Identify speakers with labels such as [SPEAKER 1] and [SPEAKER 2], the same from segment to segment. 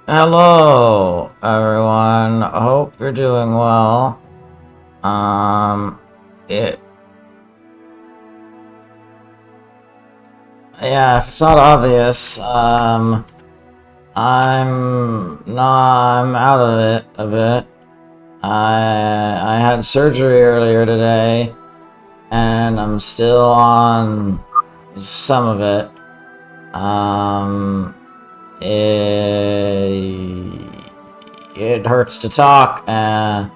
[SPEAKER 1] Hello, everyone. Hope you're doing well. Yeah, if it's not obvious, I'm out of it a bit. I had surgery earlier today, and I'm still on some of it. It hurts to talk, and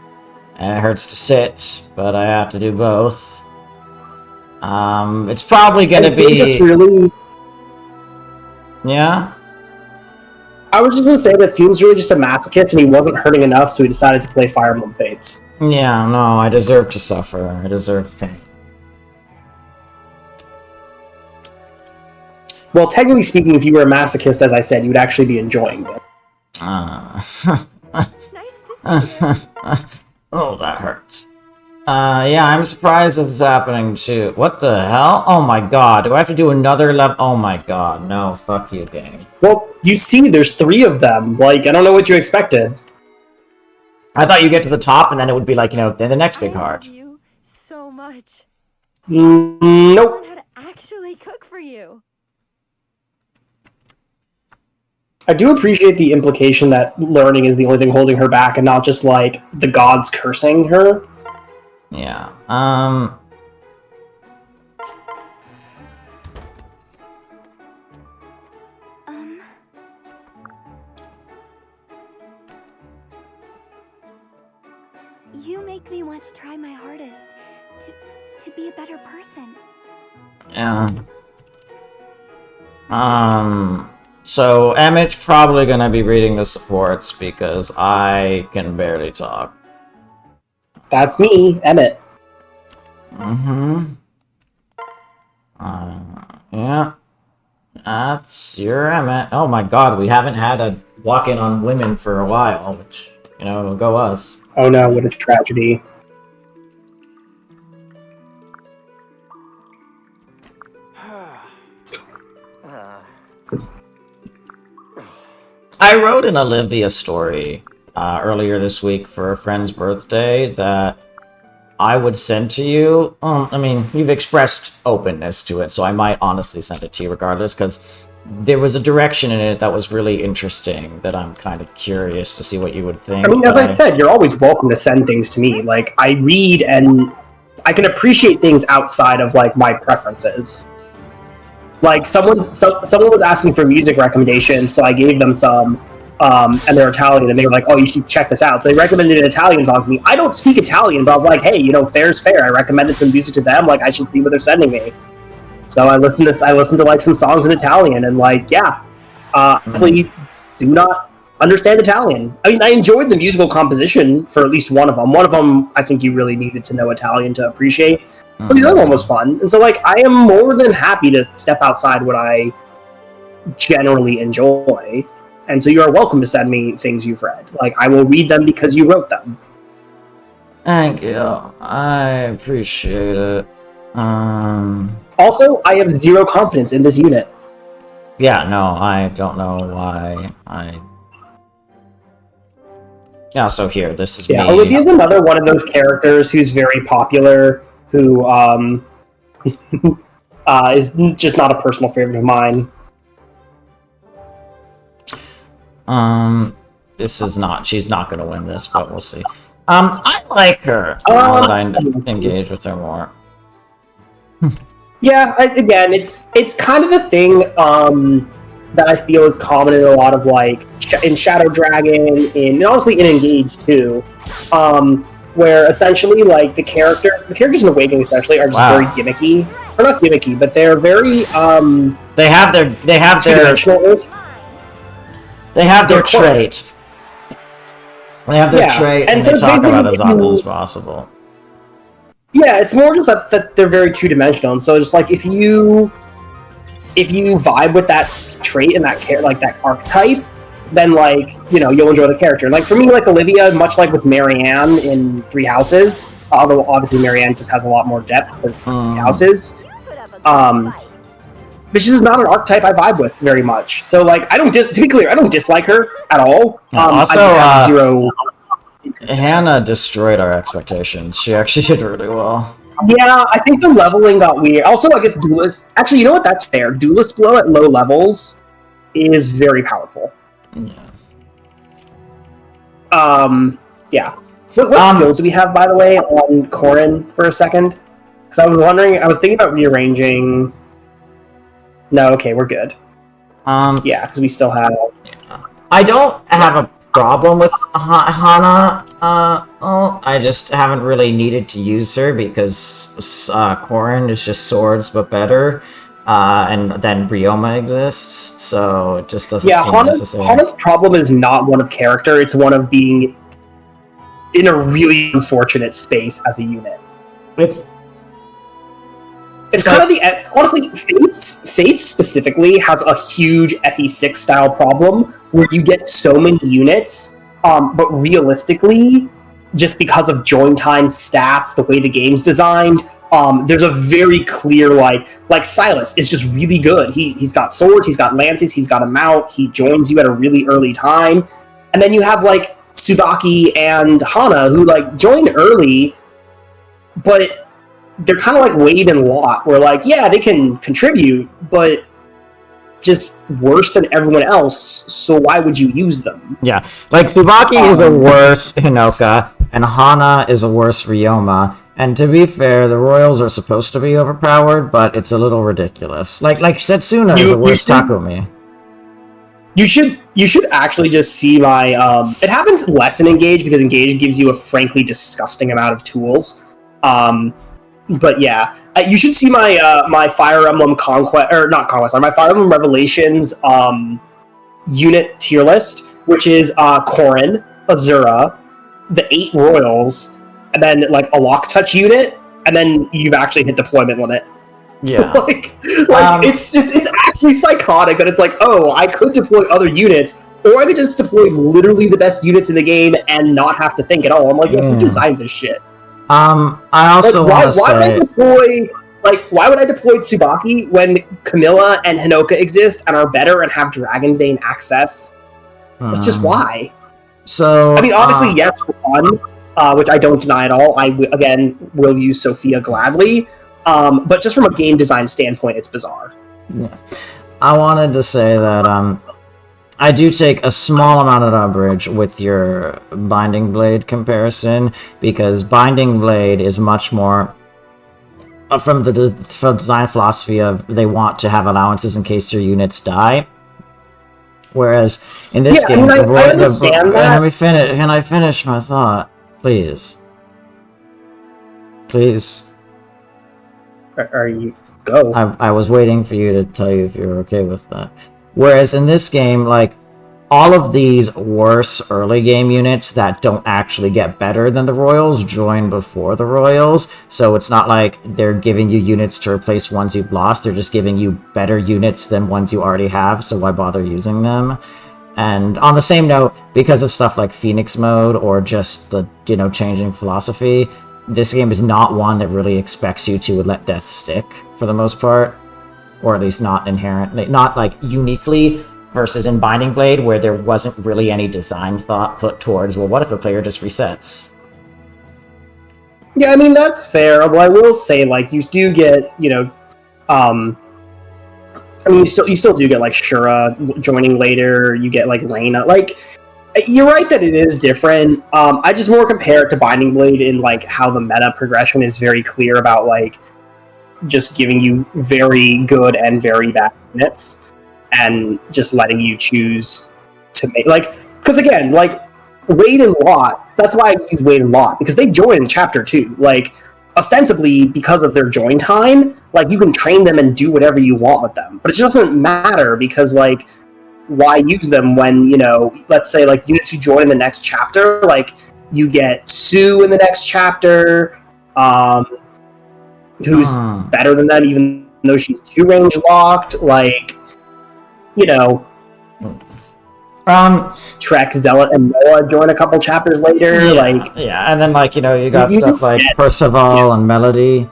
[SPEAKER 1] it hurts to sit, but I have to do both. It's probably gonna be...
[SPEAKER 2] Just really...
[SPEAKER 1] Yeah?
[SPEAKER 2] I was just gonna say that Fume's really just a masochist, and he wasn't hurting enough, so he decided to play Fire Emblem Fates.
[SPEAKER 1] Yeah, no, I deserve to suffer. I deserve pain.
[SPEAKER 2] Well, technically speaking, if you were a masochist, as I said, you would actually be enjoying it.
[SPEAKER 3] Nice to see you.
[SPEAKER 1] Oh, that hurts. Yeah, I'm surprised this is happening too. What the hell? Oh my god, do I have to do another level? Oh my god, no, fuck you, game.
[SPEAKER 2] Well, you see, there's 3 of them. Like, I don't know what you expected.
[SPEAKER 1] I thought you get to the top and then it would be like, you know, then the next big heart.
[SPEAKER 3] I love you so much.
[SPEAKER 2] Nope.
[SPEAKER 3] Learn how to actually cook for you.
[SPEAKER 2] I do appreciate the implication that learning is the only thing holding her back and not just, like, the gods cursing her.
[SPEAKER 1] Yeah,
[SPEAKER 3] You make me want to try my hardest to be a better person.
[SPEAKER 1] yeah. So Emmett's probably gonna be reading the supports because I can barely talk.
[SPEAKER 2] That's me, Emmett.
[SPEAKER 1] Yeah. That's your Emmett. Oh my god, we haven't had a walk-in on women for a while, which, you know, go us.
[SPEAKER 2] Oh no, what a tragedy.
[SPEAKER 1] I wrote an Olivia story earlier this week for a friend's birthday that I would send to you. I mean, you've expressed openness to it, so I might honestly send it to you regardless, because there was a direction in it that was really interesting that I'm kind of curious to see what you would think.
[SPEAKER 2] I mean, as I said, you're always welcome to send things to me. Like, I read and I can appreciate things outside of, like, my preferences. Like, someone was asking for music recommendations, so I gave them some, and they're Italian, and they were like, oh, you should check this out. So they recommended an Italian song to me. I don't speak Italian, but I was like, hey, you know, fair's fair. I recommended some music to them, like, I should see what they're sending me. So I listened to, like, some songs in Italian, and, like, yeah, definitely do not understand Italian. I mean, I enjoyed the musical composition for at least one of them. One of them, I think you really needed to know Italian to appreciate. But the other one was fun. And so, like, I am more than happy to step outside what I generally enjoy. And so you are welcome to send me things you've read. Like, I will read them because you wrote them.
[SPEAKER 1] Thank you. I appreciate it.
[SPEAKER 2] Also, I have zero confidence in this unit.
[SPEAKER 1] Yeah, no, I don't know why I... Yeah, so here, this is me.
[SPEAKER 2] Olivia's another one of those characters who's very popular, who is just not a personal favorite of mine.
[SPEAKER 1] This is not... She's not going to win this, but we'll see. I like her. I engage with her more.
[SPEAKER 2] Yeah, again, it's kind of the thing that I feel is common in a lot of, like, in Shadow Dragon, and honestly in Engage too, where essentially, like, the characters in Awakening especially are just very gimmicky. Or not gimmicky, but they're very
[SPEAKER 1] They have their trait. They have their trait, and so they talk about it as often as possible.
[SPEAKER 2] Yeah, it's more just that they're very two-dimensional, and so just, like, if you vibe with that trait and that that archetype, then, like, you know, you'll enjoy the character. And, like, for me, like, Olivia, much like with Marianne in Three Houses, although obviously Marianne just has a lot more depth because Three Houses, But she's just not an archetype I vibe with very much. So, like, to be clear, I don't dislike her at all.
[SPEAKER 1] Also,
[SPEAKER 2] I just have zero.
[SPEAKER 1] Hannah destroyed our expectations. She actually did really well.
[SPEAKER 2] Yeah, I think the leveling got weird. Also, I guess Duelist... Actually, you know what? That's fair. Duelist Blow at low levels is very powerful.
[SPEAKER 1] Yeah.
[SPEAKER 2] Yeah. What skills do we have, by the way, on Corrin for a second? Because I was thinking about rearranging... No, okay, we're good. Yeah, because we still have...
[SPEAKER 1] I don't have a problem with Hana. I just haven't really needed to use her because Corrin is just swords but better. And then Ryoma exists, so it just doesn't seem necessary.
[SPEAKER 2] Hana's problem is not one of character, it's one of being in a really unfortunate space as a unit. It's kind of the... Honestly, Fates specifically has a huge FE6 style problem where you get so many units, but realistically, just because of join time stats, the way the game's designed, there's a very clear, like Silas is just really good. He's got swords, he's got lances, he's got a mount, he joins you at a really early time. And then you have, like, Tsubaki and Hana, who, like, join early, but... they're kind of like Wade and Lot, where, like, yeah, they can contribute, but just worse than everyone else, so why would you use them?
[SPEAKER 1] Yeah, like, Tsubaki is a worse Hinoka, and Hana is a worse Ryoma, and to be fair, the Royals are supposed to be overpowered, but it's a little ridiculous. Like Setsuna is a worse Takumi.
[SPEAKER 2] You should actually just see my, it happens less in Engage, because Engage gives you a frankly disgusting amount of tools. But yeah, you should see my my Fire Emblem my Fire Emblem Revelations unit tier list, which is Corrin, Azura, the 8 Royals, and then, like, a Lock Touch unit, and then you've actually hit deployment limit.
[SPEAKER 1] Yeah.
[SPEAKER 2] It's actually psychotic that it's like, oh, I could deploy other units, or I could just deploy literally the best units in the game and not have to think at all. I'm like, yeah, who designed this shit?
[SPEAKER 1] I also want to say...
[SPEAKER 2] why would I deploy Tsubaki when Camilla and Hinoka exist and are better and have Dragon Vein access? That's just why.
[SPEAKER 1] So...
[SPEAKER 2] I mean, obviously, yes, for fun, which I don't deny at all. Again, will use Sophia gladly. But just from a game design standpoint, it's bizarre.
[SPEAKER 1] Yeah. I wanted to say that, I do take a small amount of umbrage with your Binding Blade comparison, because Binding Blade is much more from the design philosophy of they want to have allowances in case your units die. Whereas in this game,
[SPEAKER 2] I understand that.
[SPEAKER 1] Can I finish my thought, please? Please.
[SPEAKER 2] Are you go?
[SPEAKER 1] I was waiting for you to tell you if you were okay with that. Whereas in this game, like, all of these worse early game units that don't actually get better than the Royals join before the Royals, so it's not like they're giving you units to replace ones you've lost, they're just giving you better units than ones you already have, so why bother using them? And on the same note, because of stuff like Phoenix Mode or just the, changing philosophy, this game is not one that really expects you to let death stick, for the most part. Or at least not inherently, not like uniquely, versus in Binding Blade, where there wasn't really any design thought put towards, well, what if the player just resets?
[SPEAKER 2] Yeah, I mean, that's fair. Well, I will say, like, you do get, you still do get, like, Shura joining later, you get, like, Reyna. Like, you're right that it is different. I just more compare it to Binding Blade in, like, how the meta progression is very clear about, like, just giving you very good and very bad units, and just letting you choose to make, like, because again, like, Wade and Lot, that's why I use Wade and Lot, because they join in Chapter 2, like, ostensibly, because of their join time, like, you can train them and do whatever you want with them, but it just doesn't matter, because, like, why use them when, let's say, like, units who join in the next chapter, like, you get Sue in the next chapter, who's better than them, even though she's 2 range locked, like, Trek, Zealot, and Noah join a couple chapters later,
[SPEAKER 1] and then, like, you got stuff like Percival and Melody.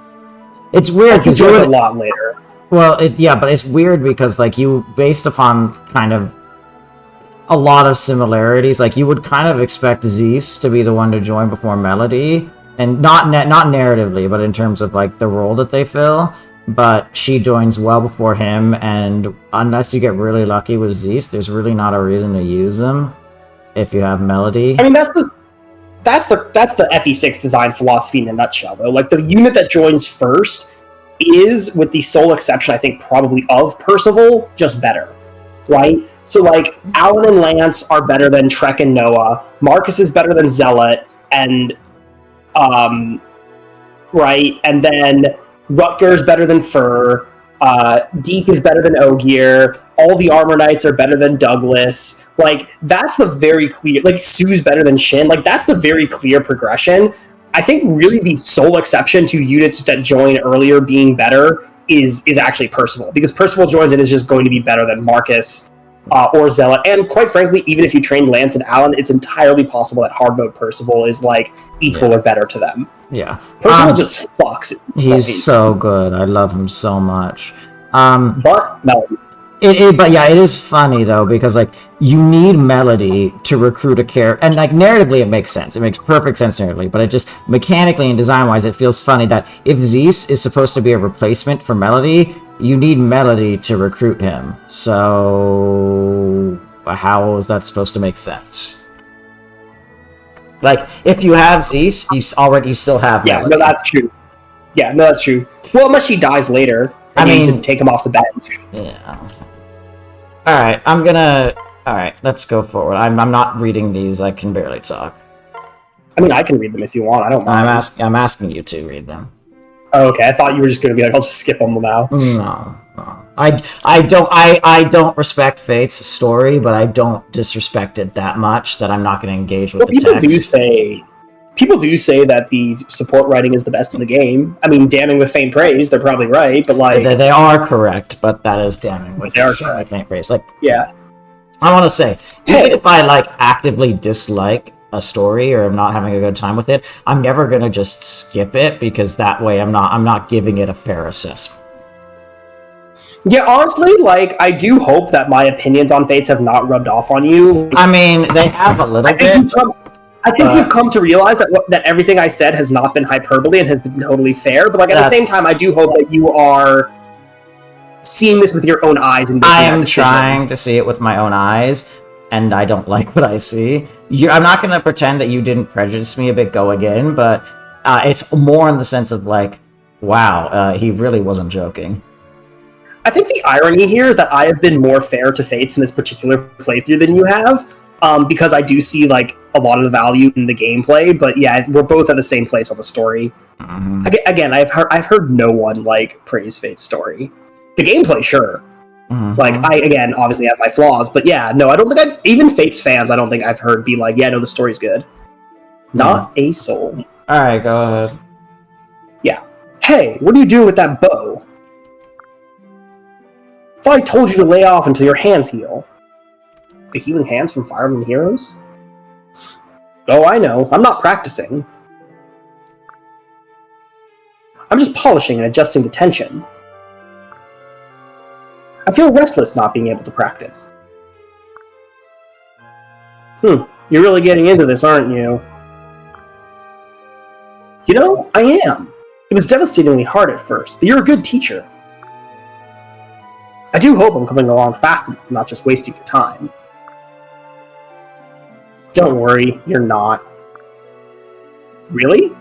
[SPEAKER 1] It's weird, because
[SPEAKER 2] you join a lot later.
[SPEAKER 1] Well, but it's weird because, like, based upon kind of a lot of similarities, like, you would kind of expect Zeus to be the one to join before Melody, and not narratively, but in terms of, like, the role that they fill, but she joins well before him, and unless you get really lucky with Zeus, there's really not a reason to use him if you have Melody.
[SPEAKER 2] I mean, that's the FE6 design philosophy in a nutshell, though. Like, the unit that joins first is, with the sole exception, I think, probably of Percival, just better, right? So, like, Alan and Lance are better than Trek and Noah. Marcus is better than Zealot, and, right? And then Rutger's better than Fur. Deke is better than Ogier. All the Armor Knights are better than Douglas. Like, that's the very clear... Like, Sue's better than Shin. Like, that's the very clear progression. I think really the sole exception to units that join earlier being better is actually Percival, because Percival joins and is just going to be better than Marcus or Zealot. And quite frankly, even if you train Lance and Alan, it's entirely possible that hard mode Percival is like equal or better to them.
[SPEAKER 1] Yeah,
[SPEAKER 2] Percival just fucks it.
[SPEAKER 1] He's so good. I love him so much.
[SPEAKER 2] But Melody.
[SPEAKER 1] But yeah, it is funny though, because like you need Melody to recruit a character, and like narratively it makes sense. It makes perfect sense narratively, but it just mechanically and design-wise, it feels funny that if Zeus is supposed to be a replacement for Melody, you need Melody to recruit him. So how is that supposed to make sense? Like if you have Zeus, you still have Melody.
[SPEAKER 2] No, that's true. Yeah, no, that's true. Well, unless she dies later, I mean, to take him off the bench.
[SPEAKER 1] Yeah. Alright, let's go forward. I'm not reading these, I can barely talk.
[SPEAKER 2] I mean, I can read them if you want, I don't mind.
[SPEAKER 1] I'm asking you to read them.
[SPEAKER 2] Oh, okay, I thought you were just going to be like, I'll just skip them now.
[SPEAKER 1] No. I don't respect Fate's story, but I don't disrespect it that much that I'm not going to engage with the text.
[SPEAKER 2] People do say that the support writing is the best in the game. I mean, damning with faint praise, they're probably right, but like...
[SPEAKER 1] They are correct, but that is damning with faint praise. Like,
[SPEAKER 2] yeah.
[SPEAKER 1] I want to say, even if I, like, actively dislike a story or I'm not having a good time with it, I'm never going to just skip it, because that way I'm not giving it a fair assessment.
[SPEAKER 2] Yeah, honestly, like, I do hope that my opinions on Fates have not rubbed off on you.
[SPEAKER 1] I mean, they have a little bit.
[SPEAKER 2] I think you've come to realize that everything I said has not been hyperbole and has been totally fair, but like at the same time, I do hope that you are seeing this with your own eyes. And
[SPEAKER 1] I am trying to see it with my own eyes, and I don't like what I see. I'm not going to pretend that you didn't prejudice me a bit going in, but it's more in the sense of like, wow, he really wasn't joking.
[SPEAKER 2] I think the irony here is that I have been more fair to Fates in this particular playthrough than you have. Because I do see like a lot of the value in the gameplay, but yeah, we're both at the same place on the story. Mm-hmm. Again, I've heard no one like praise Fate's story. The gameplay, sure. Mm-hmm. Like I obviously have my flaws, but yeah, no, I don't think even Fate's fans, I don't think I've heard be like, yeah, no, the story's good. Not a soul.
[SPEAKER 1] All right, go ahead.
[SPEAKER 2] Yeah. Hey, what are you doing with that bow? I thought I told you to lay off until your hands heal. The healing hands from Fire Emblem Heroes? Oh, I know. I'm not practicing. I'm just polishing and adjusting the tension. I feel restless not being able to practice. You're really getting into this, aren't you? You know, I am. It was devastatingly hard at first, but you're a good teacher. I do hope I'm coming along fast enough, not just wasting your time. Don't worry, you're not. Really?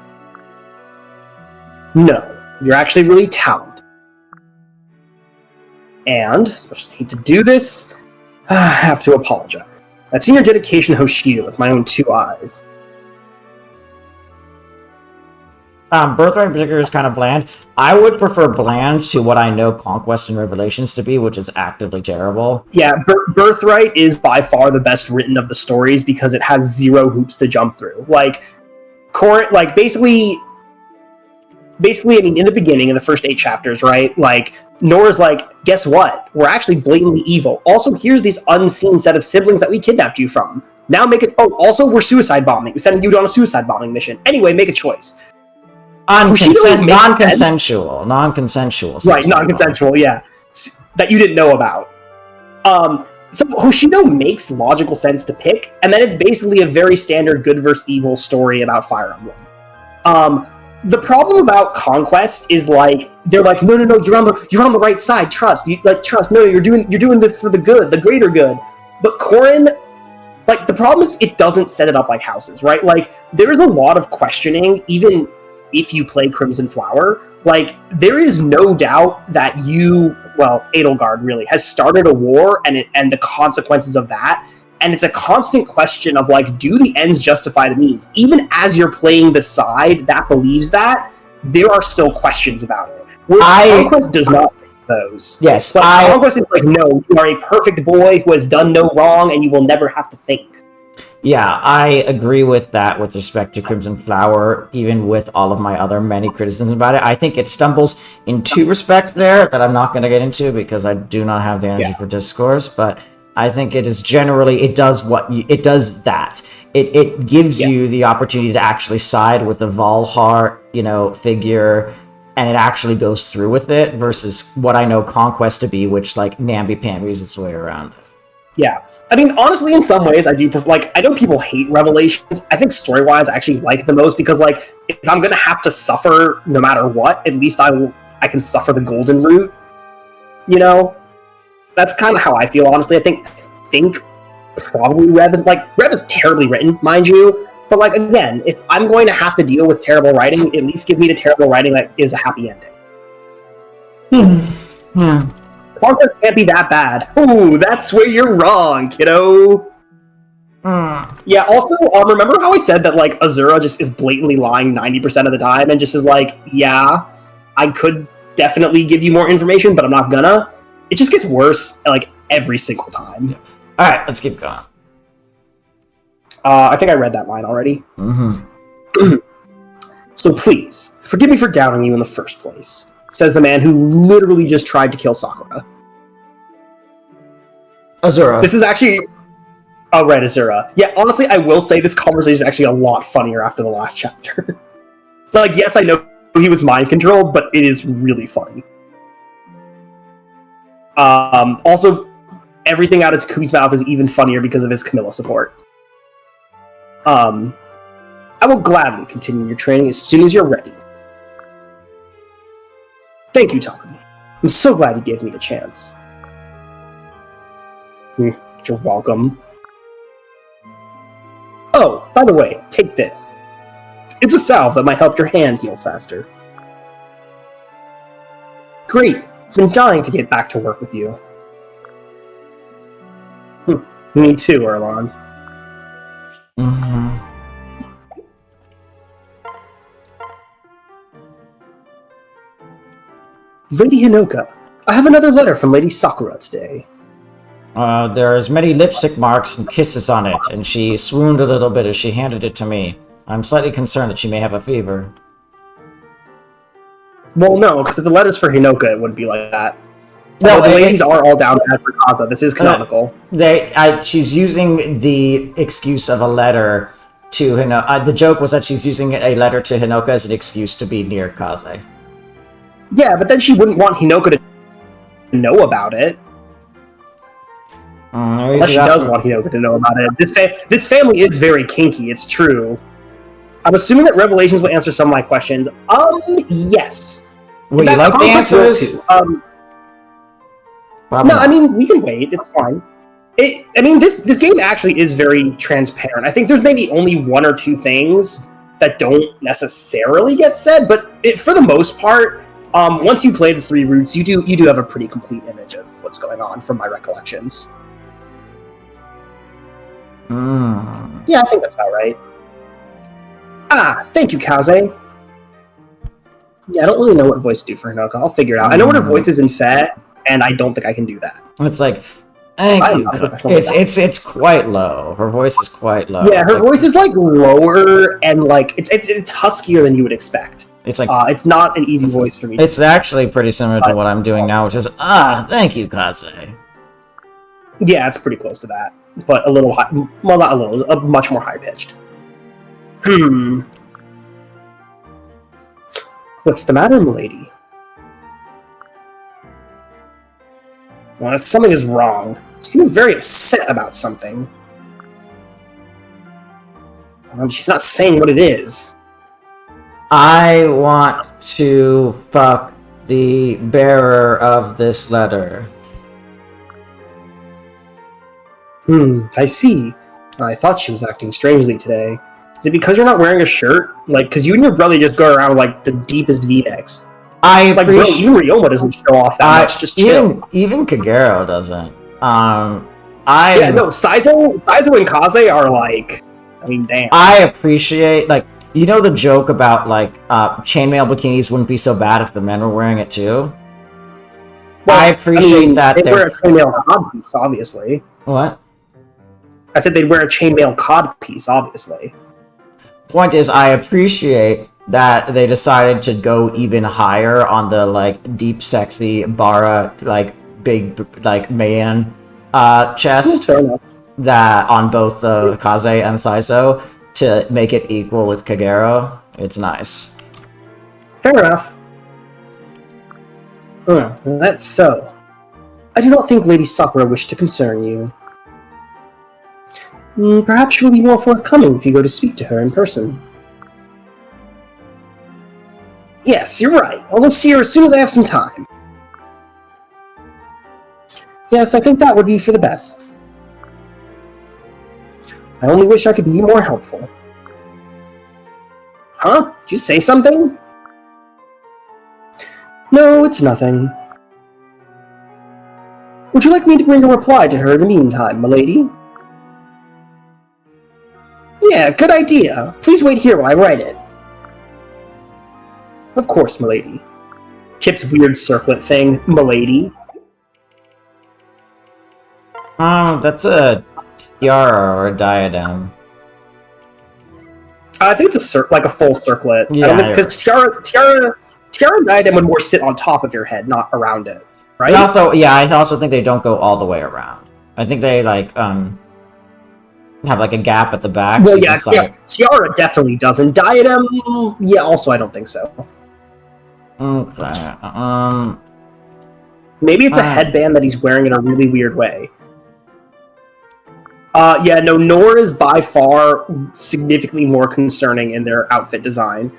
[SPEAKER 2] No, you're actually really talented. And, as much as I hate to do this, I have to apologize. I've seen your dedication to Hoshida with my own two eyes.
[SPEAKER 1] Birthright in particular is kind of bland. I would prefer bland to what I know Conquest and Revelations to be, which is actively terrible.
[SPEAKER 2] Yeah, Birthright is by far the best written of the stories because it has zero hoops to jump through. Basically, I mean, in the beginning, in the first 8 chapters, right? Like, Nora's like, guess what? We're actually blatantly evil. Also, here's this unseen set of siblings that we kidnapped you from. Now make it... Oh, also, we're suicide bombing. We're sending you on a suicide bombing mission. Anyway, make a choice. Hoshido makes
[SPEAKER 1] non-consensual, non-consensual.
[SPEAKER 2] right, non-consensual, yeah, that you didn't know about. So Hoshido makes logical sense to pick, and then it's basically a very standard good versus evil story about Fire Emblem. The problem about Conquest is like they're like, no, you're on the right side. Trust, trust. No, you're doing this for the good, the greater good. But Corrin, like the problem is it doesn't set it up like Houses, right? Like there is a lot of questioning, even if you play Crimson Flower. Like there is no doubt that Edelgard really has started a war, and the consequences of that. And it's a constant question of, like, do the ends justify the means? Even as you're playing the side that believes that, there are still questions about it. Whereas Conquest does not make those.
[SPEAKER 1] Yes,
[SPEAKER 2] Conquest is like, no, you are a perfect boy who has done no wrong, and you will never have to think.
[SPEAKER 1] Yeah, I agree with that with respect to Crimson Flower, even with all of my other many criticisms about it. I think it stumbles in two respects there that I'm not going to get into because I do not have the energy for discourse, but I think it is generally, it does that. It gives you the opportunity to actually side with the Valhart, figure, and it actually goes through with it versus what I know Conquest to be, which like namby-pambies its way around.
[SPEAKER 2] Yeah. I mean, honestly, in some ways, I do prefer, like, I know people hate Revelations. I think story-wise, I actually like the most because, like, if I'm gonna have to suffer no matter what, at least I can suffer the golden route, That's kind of how I feel, honestly. I think probably Rev is terribly written, mind you. But, like, again, if I'm going to have to deal with terrible writing, at least give me the terrible writing that is a happy ending.
[SPEAKER 1] Yeah.
[SPEAKER 2] Conquest can't be that bad. Ooh, that's where you're wrong, kiddo. Yeah, also, remember how I said that, like, Azura just is blatantly lying 90% of the time and just is like, yeah, I could definitely give you more information, but I'm not gonna? It just gets worse, like, every single time.
[SPEAKER 1] Yeah. Alright, let's keep going.
[SPEAKER 2] I think I read that line already.
[SPEAKER 1] Mm-hmm.
[SPEAKER 2] So please, forgive me for doubting you in the first place, says the man who literally just tried to kill Sakura.
[SPEAKER 1] Azura.
[SPEAKER 2] This is actually... Oh, right, Azura. Yeah, honestly, I will say this conversation is actually a lot funnier after the last chapter. Like, yes, I know he was mind-controlled, but it is really funny. Also, everything out of Kui's mouth is even funnier because of his Camilla support. I will gladly continue your training as soon as you're ready. Thank you, Takumi. I'm so glad you gave me a chance. You're welcome. Oh, by the way, take this. It's a salve that might help your hand heal faster. Great. I've been dying to get back to work with you. Me too, Erland.
[SPEAKER 1] Mm-hmm.
[SPEAKER 2] Lady Hinoka, I have another letter from Lady Sakura today.
[SPEAKER 1] There's many lipstick marks and kisses on it, and she swooned a little bit as she handed it to me. I'm slightly concerned that she may have a fever.
[SPEAKER 2] Well, no, because if the letter's for Hinoka, it wouldn't be like that.
[SPEAKER 1] Well,
[SPEAKER 2] the ladies are all down bad for Kaza. This is canonical.
[SPEAKER 1] She's using the excuse of a letter to Hinoka. The joke was that she's using a letter to Hinoka as an excuse to be near Kaze.
[SPEAKER 2] Yeah, but then she wouldn't want Hinoka to know about it. Unless she does want Hinoka to know about it. This family is very kinky, it's true. I'm assuming that Revelations will answer some of my questions. Yes.
[SPEAKER 1] Would you like the answers?
[SPEAKER 2] No, I mean, we can wait. It's fine. This game actually is very transparent. I think there's maybe only one or two things that don't necessarily get said, but for the most part, once you play the three routes, you do have a pretty complete image of what's going on from my recollections. Yeah, I think that's about right. Thank you, Kaze. Yeah, I don't really know what voice to do for Hinoka. I'll figure it out. I know what her voice is in Fe, and I don't think I can do that.
[SPEAKER 1] It's like, thank you. It's quite low. Her voice is quite low.
[SPEAKER 2] Yeah, her voice is like lower and like it's huskier than you would expect.
[SPEAKER 1] It's like
[SPEAKER 2] it's not an easy voice for me.
[SPEAKER 1] It's actually pretty similar to what I'm doing now, which is thank you, Kaze.
[SPEAKER 2] Yeah, it's pretty close to that, but a little high. Well, not a little, much more high pitched. What's the matter, milady? Well, something is wrong. She seems very upset about something. She's not saying what it is.
[SPEAKER 1] I want to fuck the bearer of this letter.
[SPEAKER 2] I see. I thought she was acting strangely today. Is it because you're not wearing a shirt? Like, because you and your brother just go around with, like, the deepest V-necks. Even Ryoma doesn't show off that much, just chill.
[SPEAKER 1] Even Kagero doesn't.
[SPEAKER 2] Saizo and Kaze are, like, I mean, damn.
[SPEAKER 1] I appreciate, like, you know the joke about, like, chainmail bikinis wouldn't be so bad if the men were wearing it too? Well, I appreciate that
[SPEAKER 2] they wear a chainmail cod piece, obviously.
[SPEAKER 1] What?
[SPEAKER 2] I said they'd wear a chainmail cod piece, obviously.
[SPEAKER 1] Point is, I appreciate that they decided to go even higher on the, like, deep, sexy, bara, like, big, like, man chest.
[SPEAKER 2] Fair enough.
[SPEAKER 1] That on both Kaze and Saizo to make it equal with Kagero. It's nice.
[SPEAKER 2] Fair enough. That's so. I do not think Lady Sakura wished to concern you. Perhaps she will be more forthcoming if you go to speak to her in person. Yes, you're right. I'll go see her as soon as I have some time. Yes, I think that would be for the best. I only wish I could be more helpful. Huh? Did you say something? No, it's nothing. Would you like me to bring a reply to her in the meantime, milady? Yeah, good idea. Please wait here while I write it. Of course, milady. Tip's weird circlet thing, milady.
[SPEAKER 1] Oh, that's a tiara or a diadem.
[SPEAKER 2] I think it's like a full circlet.
[SPEAKER 1] Yeah,
[SPEAKER 2] because tiara and diadem would more sit on top of your head, not around it, right?
[SPEAKER 1] And also, I also think they don't go all the way around. I think they like have like a gap at the back.
[SPEAKER 2] Well, so tiara definitely doesn't. Diadem, also I don't think so.
[SPEAKER 1] Okay.
[SPEAKER 2] Maybe it's a headband that he's wearing in a really weird way. Nor is by far significantly more concerning in their outfit design.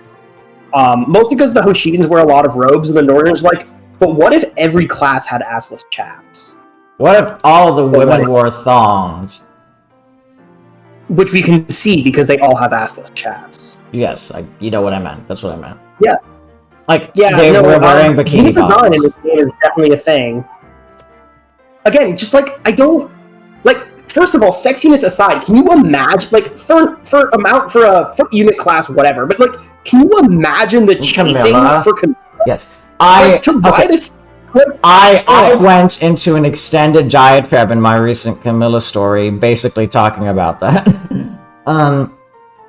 [SPEAKER 2] Mostly because the Hoshidans wear a lot of robes, and the Northerners but what if every class had assless chaps?
[SPEAKER 1] What if all the women wore thongs?
[SPEAKER 2] Which we can see because they all have assless chaps.
[SPEAKER 1] Yes, you know what I meant. That's what I meant.
[SPEAKER 2] Yeah.
[SPEAKER 1] They were wearing bikini
[SPEAKER 2] design in this game is definitely a thing. Again, just I don't first of all, sexiness aside, can you imagine for a foot unit class, whatever, but can you imagine the chafing for Camilla?
[SPEAKER 1] Yes.
[SPEAKER 2] I
[SPEAKER 1] went into an extended diatribe in my recent Camilla story, basically talking about that.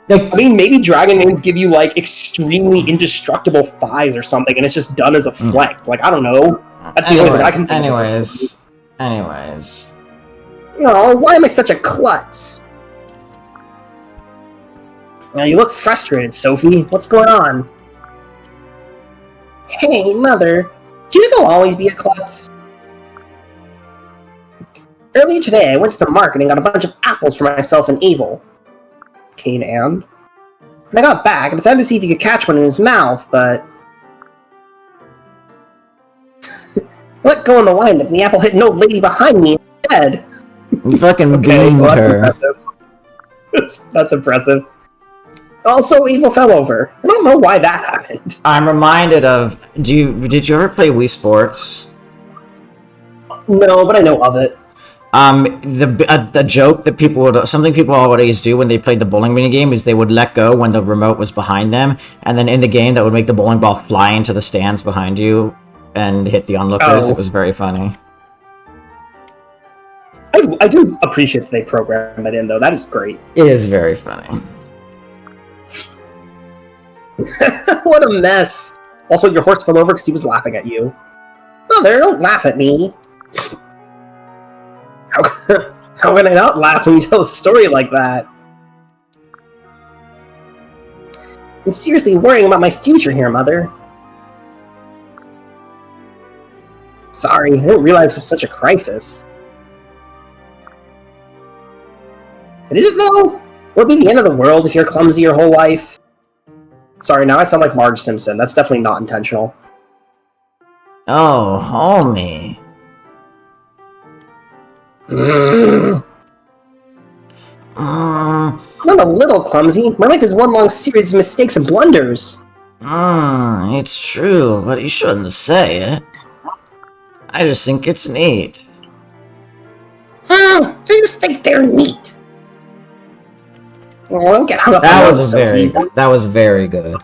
[SPEAKER 2] Maybe dragon names give you extremely indestructible thighs or something, and it's just done as a flex. I don't know. That's the only thing I can think of.
[SPEAKER 1] Anyways.
[SPEAKER 2] Oh, why am I such a klutz? Now you look frustrated, Sophie. What's going on? Hey, Mother. Do you think I'll always be a klutz? Earlier today, I went to the market and got a bunch of apples for myself and Abel. Kane and. When I got back, I decided to see if he could catch one in his mouth, but... I let go on the wind-up, and the apple hit an old lady behind me instead.
[SPEAKER 1] You fucking beamed her.
[SPEAKER 2] That's impressive. Also, Evil fell over. I don't know why that happened.
[SPEAKER 1] I'm reminded of... Did you ever play Wii Sports?
[SPEAKER 2] No, but I know of it.
[SPEAKER 1] The joke that something people always do when they played the bowling minigame is they would let go when the remote was behind them, and then in the game that would make the bowling ball fly into the stands behind you and hit the onlookers. It was very funny.
[SPEAKER 2] I do appreciate that they program it in, though. That is great.
[SPEAKER 1] It is very funny.
[SPEAKER 2] What a mess. Also, your horse fell over because he was laughing at you. Mother, don't laugh at me. How can I not laugh when you tell a story like that? I'm seriously worrying about my future here, Mother. Sorry, I didn't realize it was such a crisis. But is it though? Will it be the end of the world if you're clumsy your whole life? Sorry, now I sound like Marge Simpson. That's definitely not intentional.
[SPEAKER 1] Oh, homie.
[SPEAKER 2] I'm not a little clumsy. My life is one long series of mistakes and blunders.
[SPEAKER 1] It's true, but you shouldn't say it. I just think it's neat.
[SPEAKER 2] I just think they're neat. Well, don't get hung up on those, Sophie.
[SPEAKER 1] That was very good.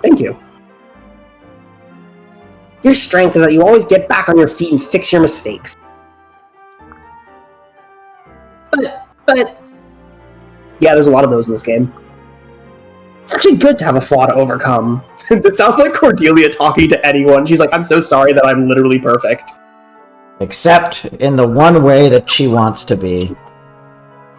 [SPEAKER 2] Thank you. Your strength is that you always get back on your feet and fix your mistakes. But... Yeah, there's a lot of those in this game. It's actually good to have a flaw to overcome. This sounds like Cordelia talking to anyone. She's like, I'm so sorry that I'm literally perfect.
[SPEAKER 1] Except in the one way that she wants to be.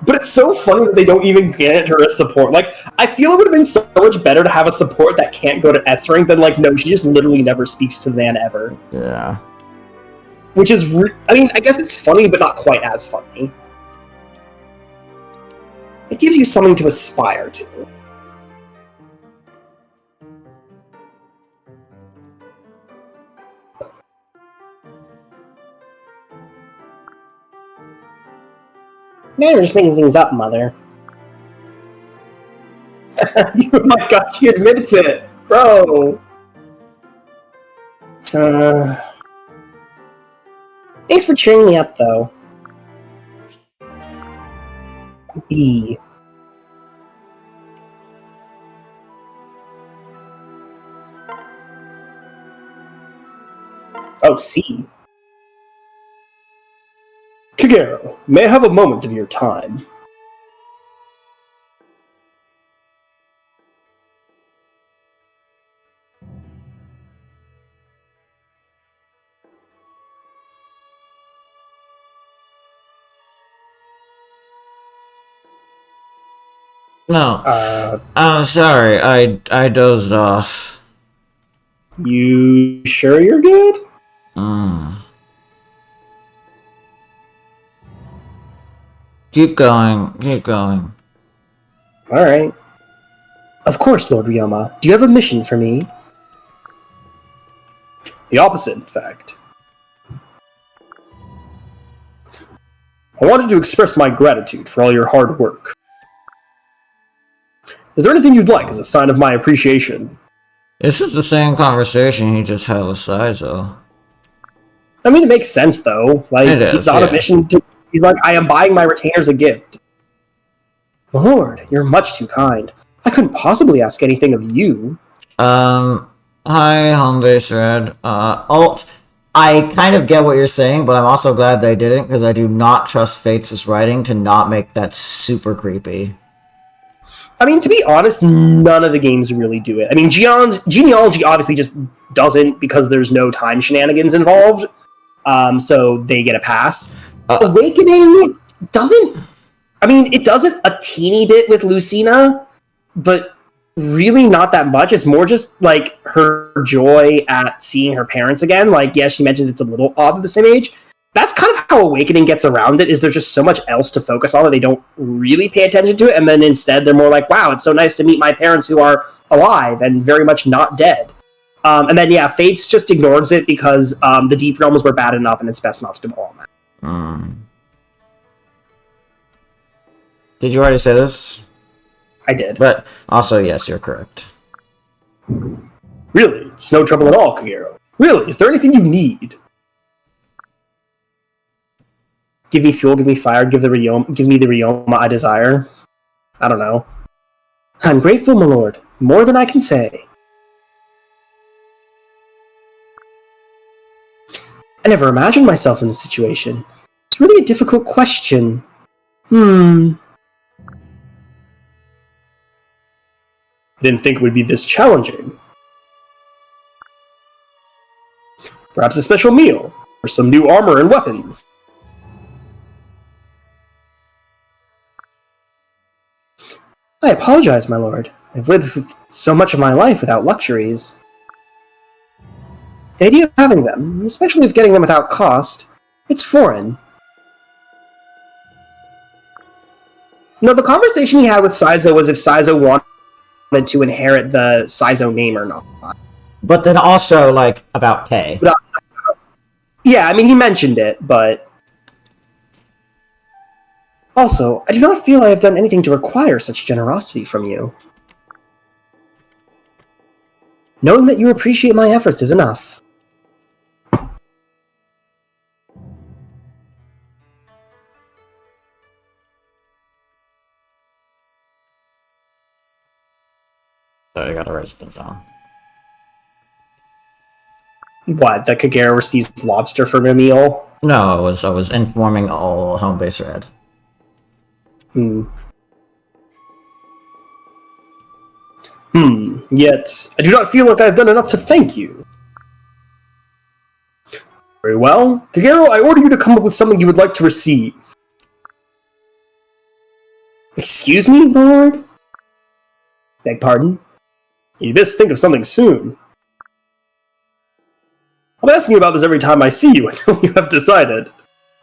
[SPEAKER 2] But it's so funny that they don't even get her as support. Like, I feel it would have been so much better to have a support that can't go to S rank than, like, no, she just literally never speaks to Van ever.
[SPEAKER 1] Yeah.
[SPEAKER 2] Which is, I mean, I guess it's funny, but not quite as funny. It gives you something to aspire to. Now you're just making things up, Mother. Oh my god, she admits it! Bro! Thanks for cheering me up, though. B. Oh, C. Kagero, may I have a moment of your time?
[SPEAKER 1] No. I'm sorry, I dozed off.
[SPEAKER 2] You sure you're good?
[SPEAKER 1] Keep going.
[SPEAKER 2] Alright. Of course, Lord Ryoma. Do you have a mission for me? The opposite, in fact. I wanted to express my gratitude for all your hard work. Is there anything you'd like as a sign of my appreciation?
[SPEAKER 1] This is the same conversation he just had with Saizo.
[SPEAKER 2] I mean, it makes sense, though. Like, he's on a mission to... He's like, I am buying my retainers a gift. Lord, you're much too kind. I couldn't possibly ask anything of you.
[SPEAKER 1] Hi, Home-Base Red. Alt, I kind of get what you're saying, but I'm also glad they didn't, because I do not trust Fates' writing to not make that super creepy.
[SPEAKER 2] I mean, to be honest, none of the games really do it. I mean, Genealogy obviously just doesn't, because there's no time shenanigans involved, so they get a pass. Awakening doesn't... I mean, it does it a teeny bit with Lucina, but really not that much. It's more just, like, her joy at seeing her parents again. Like, yes, she mentions it's a little odd at the same age. That's kind of how Awakening gets around it, is there's just so much else to focus on that they don't really pay attention to it, and then instead they're more like, wow, it's so nice to meet my parents who are alive and very much not dead. And then, yeah, Fates just ignores it because the Deep Realms were bad enough and it's best not to dwell on that.
[SPEAKER 1] Did you already say this?
[SPEAKER 2] I did.
[SPEAKER 1] But also, yes, you're correct.
[SPEAKER 2] Really? It's no trouble at all, Kagero. Really? Is there anything you need? Give me fuel, give me fire, give me the Ryoma I desire. I don't know. I'm grateful, my lord. More than I can say. I never imagined myself in this situation. It's really a difficult question. I didn't think it would be this challenging. Perhaps a special meal, or some new armor and weapons. I apologize, my lord. I've lived so much of my life without luxuries. The idea of having them, especially of getting them without cost, it's foreign. No, the conversation he had with Saizo was if Saizo wanted to inherit the Saizo name or not.
[SPEAKER 1] But then also, like, about pay.
[SPEAKER 2] Yeah, I mean, he mentioned it, but... Also, I do not feel I have done anything to require such generosity from you. Knowing that you appreciate my efforts is enough.
[SPEAKER 1] So I gotta write them down.
[SPEAKER 2] What, that Kagero receives lobster for a meal?
[SPEAKER 1] No, I was informing all home base red.
[SPEAKER 2] Yet, I do not feel like I have done enough to thank you. Very well. Kagero, I order you to come up with something you would like to receive. Excuse me, my lord? Beg pardon? You best think of something soon. I'm asking you about this every time I see you until you have decided.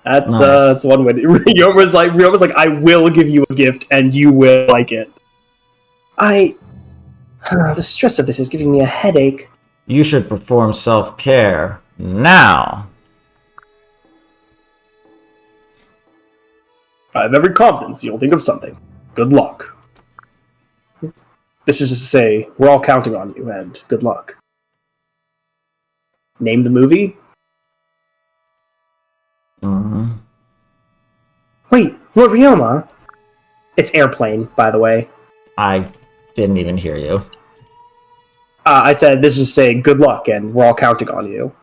[SPEAKER 2] That's
[SPEAKER 1] Nice.
[SPEAKER 2] That's one way. Ryoma's like, I will give you a gift and you will like it. The stress of this is giving me a headache.
[SPEAKER 1] You should perform self-care now.
[SPEAKER 2] I have every confidence you'll think of something. Good luck. This is to say, we're all counting on you, and good luck. Name the movie? Wait, Lord Ryoma? It's Airplane, by the way.
[SPEAKER 1] I didn't even hear you.
[SPEAKER 2] I said this is to say good luck, and we're all counting on you.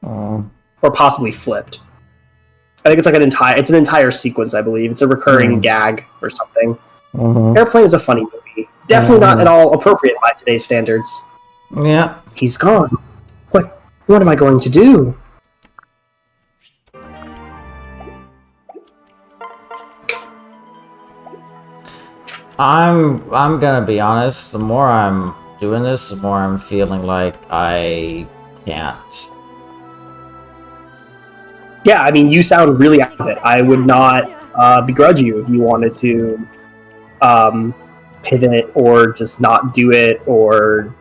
[SPEAKER 2] Or possibly flipped. I think it's like an entire sequence, I believe. It's a recurring gag or something. Airplane is a funny movie. Definitely not at all appropriate by today's standards.
[SPEAKER 1] Yeah.
[SPEAKER 2] He's gone. What am I going to do?
[SPEAKER 1] I'm gonna be honest, the more I'm doing this, the more I'm feeling like I can't.
[SPEAKER 2] Yeah, I mean, you sound really out of it. I would not begrudge you if you wanted to pivot or just not do it, or...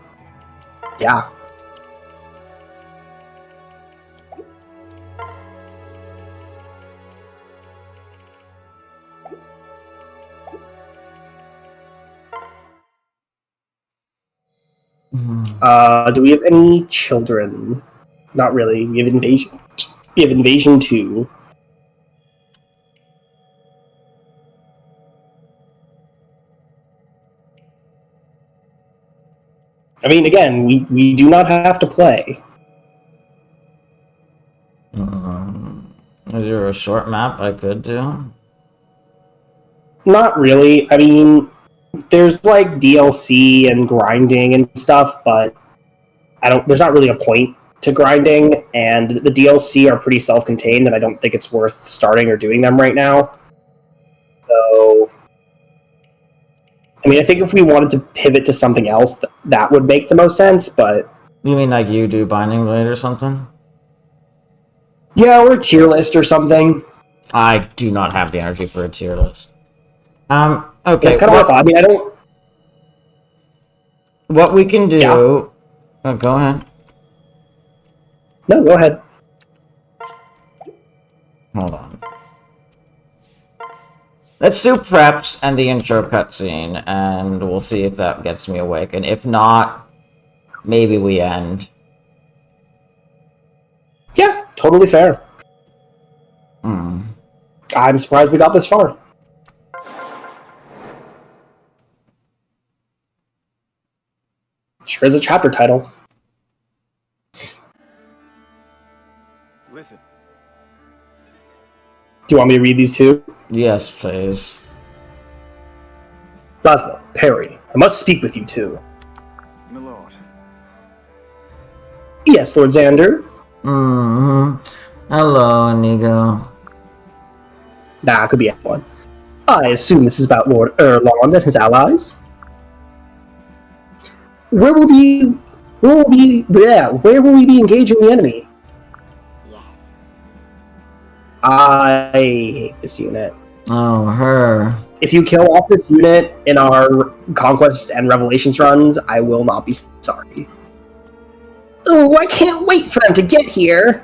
[SPEAKER 2] Yeah. Do we have any children? Not really. We have Invasion. We have Invasion 2. I mean, again, we do not have to play.
[SPEAKER 1] Is there a short map I could do?
[SPEAKER 2] Not really. I mean, there's like DLC and grinding and stuff, but there's not really a point to grinding, and the DLC are pretty self-contained, and I don't think it's worth starting or doing them right now. So, I mean, I think if we wanted to pivot to something else, that would make the most sense, but...
[SPEAKER 1] You mean like you do Binding Blade or something?
[SPEAKER 2] Yeah, or a tier list or something.
[SPEAKER 1] I do not have the energy for a tier list. Okay.
[SPEAKER 2] That's kind of what I thought. I mean, I don't...
[SPEAKER 1] What we can do...
[SPEAKER 2] Yeah.
[SPEAKER 1] Oh, go ahead.
[SPEAKER 2] No, go ahead.
[SPEAKER 1] Hold on. Let's do preps and the intro cutscene, and we'll see if that gets me awake. And if not, maybe we end.
[SPEAKER 2] Yeah, totally fair. I'm surprised we got this far. Sure is a chapter title.
[SPEAKER 4] Listen.
[SPEAKER 2] Do you want me to read these two?
[SPEAKER 1] Yes, please.
[SPEAKER 2] Laszlo, Perry, I must speak with you too.
[SPEAKER 4] My lord.
[SPEAKER 2] Yes, Lord Xander.
[SPEAKER 1] Hello, Inigo.
[SPEAKER 2] Nah, it could be anyone. I assume this is about Lord Erlond and his allies? where will we be engaging the enemy?
[SPEAKER 3] Yes.
[SPEAKER 2] I hate this unit.
[SPEAKER 1] Oh, her.
[SPEAKER 2] If you kill off this unit in our Conquest and Revelations runs, I will not be sorry. Oh, I can't wait for them to get here!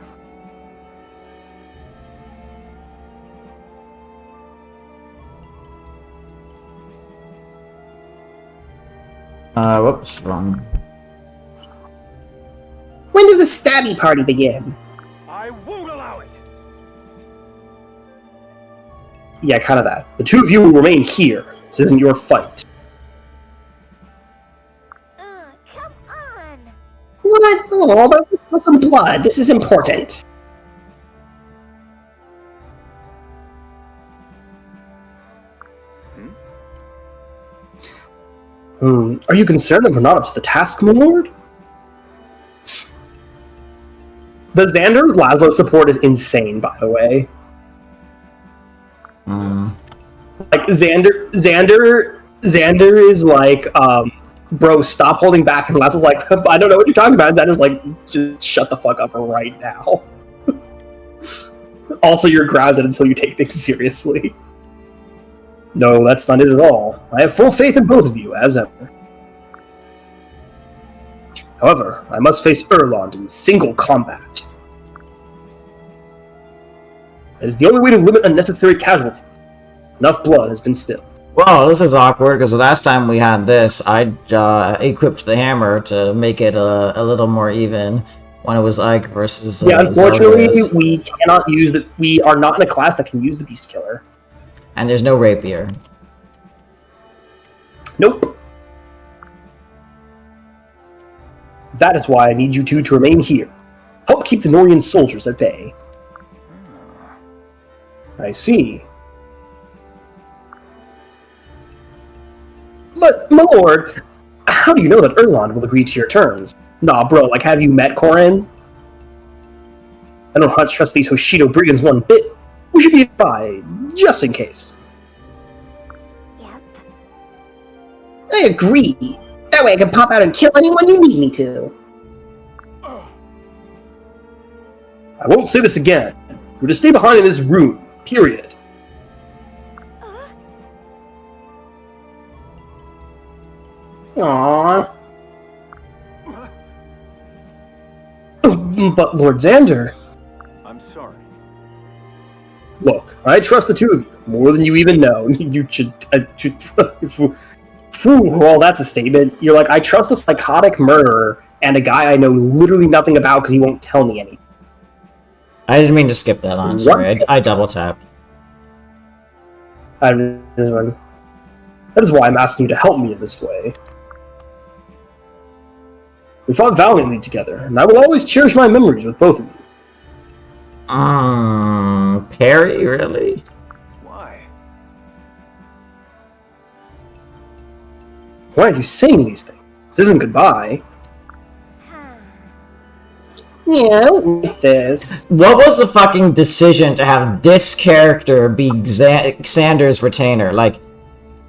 [SPEAKER 1] Whoops, wrong.
[SPEAKER 2] When does the stabby party begin?
[SPEAKER 4] I won't allow it!
[SPEAKER 2] Yeah, kind of that. The two of you will remain here. This isn't your fight.
[SPEAKER 3] Come on!
[SPEAKER 2] What? Oh, but some blood. This is important. Are you concerned that we're not up to the task, my lord? The Xander Laszlo support is insane, by the way. Like Xander is like, bro, stop holding back, and Laszlo's like, I don't know what you're talking about. And Xander's like, just shut the fuck up right now. Also, you're grounded until you take things seriously. No, that's not it at all. I have full faith in both of you, as ever. However, I must face Erland in single combat. It is the only way to limit unnecessary casualties. Enough blood has been spilled.
[SPEAKER 1] Well, this is awkward, because the last time we had this, I equipped the hammer to make it a little more even when it was Ike versus
[SPEAKER 2] yeah, unfortunately,
[SPEAKER 1] Zelda's.
[SPEAKER 2] we cannot use it. We are not in a class that can use the Beast Killer.
[SPEAKER 1] And there's no rapier.
[SPEAKER 2] Nope. That is why I need you two to remain here. Help keep the Norian soldiers at bay. I see. But, my lord, how do you know that Erland will agree to your terms? Nah, bro, like, have you met Corin? I don't trust these Hoshido brigands one bit. We should be by, just in case.
[SPEAKER 3] Yep.
[SPEAKER 2] I agree. That way I can pop out and kill anyone you need me to. I won't say this again. You're to stay behind in this room, period. Aww. But Lord Xander...
[SPEAKER 4] I'm sorry.
[SPEAKER 2] Look, I trust the two of you more than you even know. You should... well, that's a statement. You're like, I trust a psychotic murderer and a guy I know literally nothing about because he won't tell me anything.
[SPEAKER 1] I didn't mean to skip that line, sorry. I double tapped.
[SPEAKER 2] That is why I'm asking you to help me in this way. We fought valiantly together, and I will always cherish my memories with both of you.
[SPEAKER 1] Perry, really?
[SPEAKER 4] Why?
[SPEAKER 2] Why are you saying these things? This isn't goodbye. Yeah, I don't like this.
[SPEAKER 1] What was the fucking decision to have this character be Xander's retainer? Like,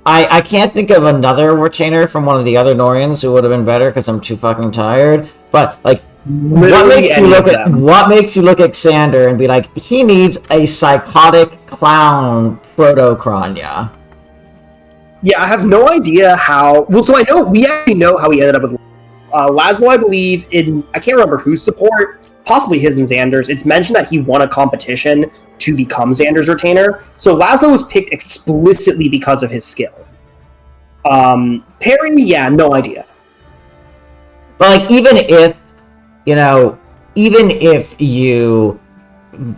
[SPEAKER 1] I can't think of another retainer from one of the other Norians who would have been better because I'm too fucking tired. But like, what makes you look at Xander and be like, he needs a psychotic clown proto-Kranya?
[SPEAKER 2] Yeah, I have no idea how. Well, so we actually know how he ended up with Laszlo. I believe I can't remember whose support, possibly his and Xander's. It's mentioned that he won a competition to become Xander's retainer. So Laszlo was picked explicitly because of his skill. Perry, yeah, no idea.
[SPEAKER 1] But like, even if you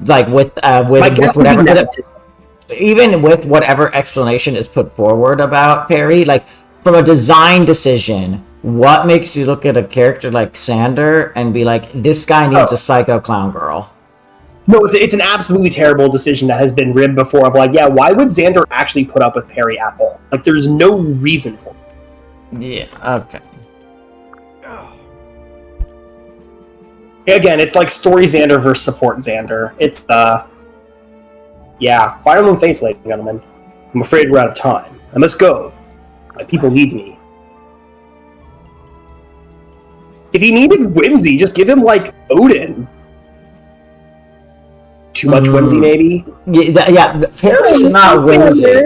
[SPEAKER 1] like with whatever, even with whatever explanation is put forward about Perry, like from a design decision, what makes you look at a character like Xander and be like, this guy needs a psycho clown girl?
[SPEAKER 2] No, it's an absolutely terrible decision that has been ribbed before of like, yeah, why would Xander actually put up with Perry Apple? Like, there's no reason for it.
[SPEAKER 1] Yeah, okay.
[SPEAKER 2] Again, it's like story Xander versus support Xander. It's yeah, fire on face, ladies and gentlemen. I'm afraid we're out of time. I must go. My people need me. If he needed whimsy, just give him, like, Odin. Too much whimsy, maybe?
[SPEAKER 1] Yeah, Perry is not whimsy.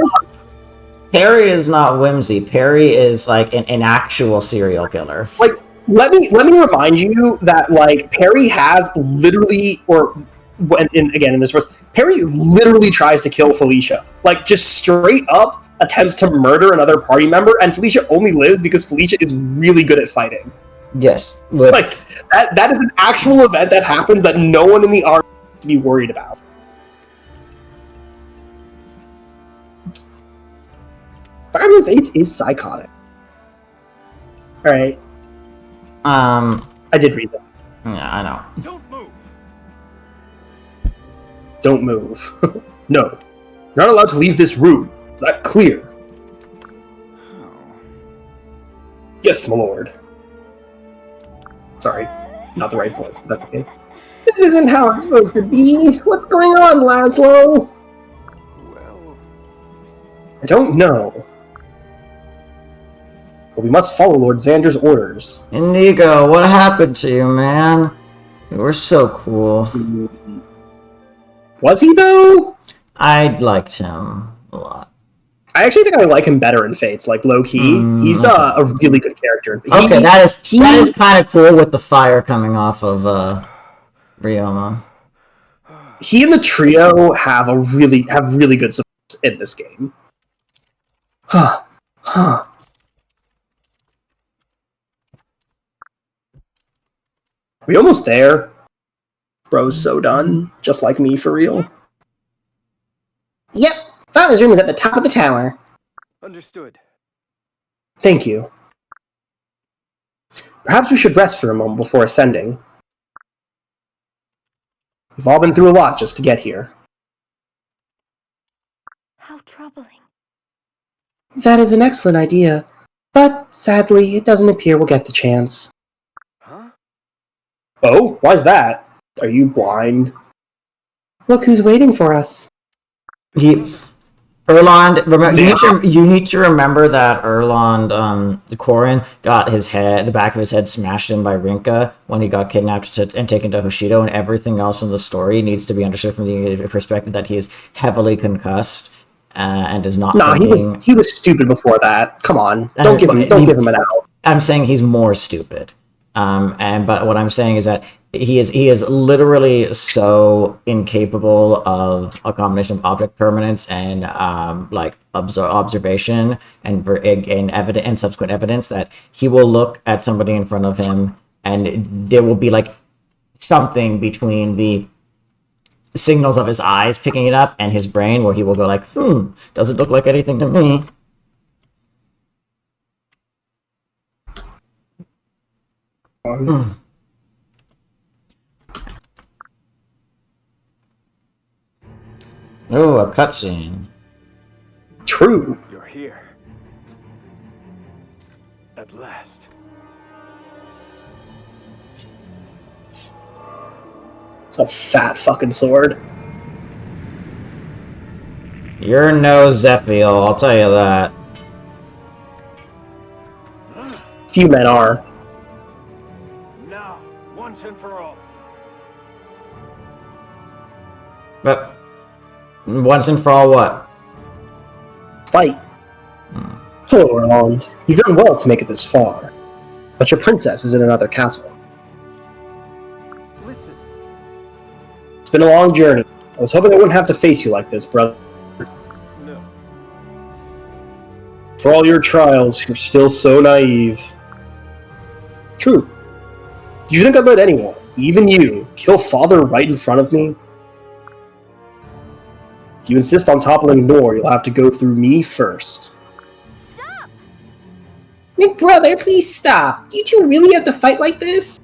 [SPEAKER 1] Perry is not whimsy. Perry is, like, an actual serial killer.
[SPEAKER 2] Like, let me remind you that, like, Perry has literally, in this verse, Perry literally tries to kill Felicia. Like, just straight up attempts to murder another party member, and Felicia only lives because Felicia is really good at fighting.
[SPEAKER 1] Yes.
[SPEAKER 2] Like, that is an actual event that happens that no one in the army to be worried about. Fire Emblem Fates is psychotic. Alright. I did read that.
[SPEAKER 1] Yeah, I know.
[SPEAKER 4] Don't move.
[SPEAKER 2] Don't move. No. You're not allowed to leave this room. Is that clear?
[SPEAKER 4] Oh.
[SPEAKER 2] Yes, my lord. Sorry. Not the right voice, but that's okay. This isn't how it's supposed to be. What's going on, Laszlo?
[SPEAKER 4] Well,
[SPEAKER 2] I don't know. But we must follow Lord Xander's orders.
[SPEAKER 1] Inigo, what happened to you, man? You were so cool.
[SPEAKER 2] Was he, though?
[SPEAKER 1] I liked him a lot.
[SPEAKER 2] I actually think I like him better in Fates, like, low-key. He's a really good character.
[SPEAKER 1] Okay, that is kind of cool with the fire coming off of Ryoma.
[SPEAKER 2] He and the trio have really good support in this game. Huh. We almost there? Bro's so done. Just like me, for real. Yep. Father's room is at the top of the tower.
[SPEAKER 4] understood.
[SPEAKER 2] Thank you. Perhaps we should rest for a moment before ascending. We've all been through a lot just to get here.
[SPEAKER 3] How troubling.
[SPEAKER 2] That is an excellent idea. But, sadly, it doesn't appear we'll get the chance.
[SPEAKER 4] Huh?
[SPEAKER 2] Oh, why's that? Are you blind? Look who's waiting for us.
[SPEAKER 1] Erland, you need to remember that Erland, Korin, got the back of his head smashed in by Rinka when he got kidnapped and taken to Hoshido, and everything else in the story needs to be understood from the perspective that he is heavily concussed and is not.
[SPEAKER 2] Nah, he was stupid before that. Come on, don't give him an out.
[SPEAKER 1] I'm saying he's more stupid. But what I'm saying is that he is literally so incapable of a combination of object permanence and observation and evidence and subsequent evidence that he will look at somebody in front of him and there will be like something between the signals of his eyes picking it up and his brain where he will go like, doesn't look like anything to me. Oh, a cutscene.
[SPEAKER 2] True.
[SPEAKER 4] You're here. At last.
[SPEAKER 2] It's a fat fucking sword.
[SPEAKER 1] You're no Zephiel, I'll tell you that.
[SPEAKER 2] Few men are.
[SPEAKER 4] Now, once and for all.
[SPEAKER 1] But once and for all what?
[SPEAKER 2] Fight. Hello, Erland. You've done well to make it this far. But your princess is in another castle.
[SPEAKER 4] Listen.
[SPEAKER 2] It's been a long journey. I was hoping I wouldn't have to face you like this, brother.
[SPEAKER 4] No.
[SPEAKER 2] For all your trials, you're still so naive. True. Do you think I'd let anyone, even you, kill father right in front of me? If you insist on toppling Nor, you'll have to go through me first.
[SPEAKER 3] Stop!
[SPEAKER 2] Nick, brother, please stop. Do you two really have to fight like this?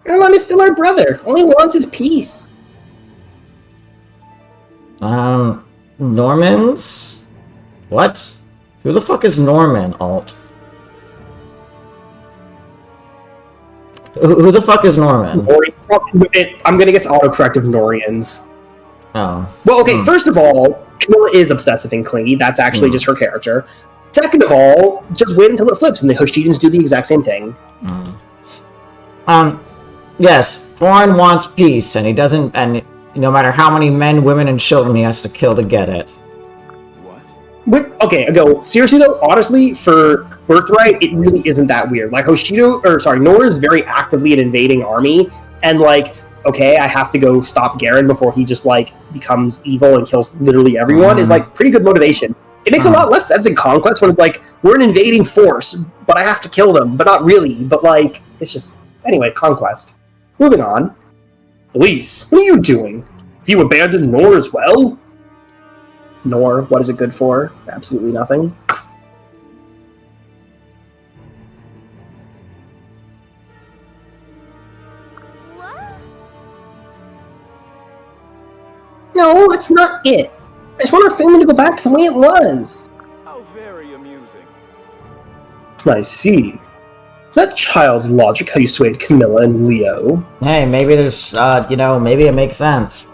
[SPEAKER 2] Erland is still our brother. All he wants is peace.
[SPEAKER 1] Normans? What? Who the fuck is Norman, Alt? Who the fuck is Norman?
[SPEAKER 2] I'm gonna guess autocorrect of Norians.
[SPEAKER 1] Oh.
[SPEAKER 2] Well, okay, first of all, Camilla is obsessive and clingy. That's actually just her character. Second of all, just wait until it flips, and the Hoshidans do the exact same thing.
[SPEAKER 1] Yes, Thorin wants peace, and he doesn't, and no matter how many men, women, and children he has to kill to get it.
[SPEAKER 2] Okay, I go, seriously though, honestly, for Birthright, it really isn't that weird. Like, Nor is very actively an invading army, and like, okay, I have to go stop Garen before he just, like, becomes evil and kills literally everyone, is, like, pretty good motivation. It makes a lot less sense in Conquest when it's like, we're an invading force, but I have to kill them, but not really, but, like, it's just... Anyway, Conquest. Moving on. Elise, what are you doing? Have you abandoned Nor as well? Nor, what is it good for? Absolutely nothing.
[SPEAKER 3] What?
[SPEAKER 2] No, that's not it. I just want our family to go back to the way it was.
[SPEAKER 4] How very amusing.
[SPEAKER 2] I see. Is that child's logic how you swayed Camilla and Leo?
[SPEAKER 1] Hey, maybe there's, maybe it makes sense.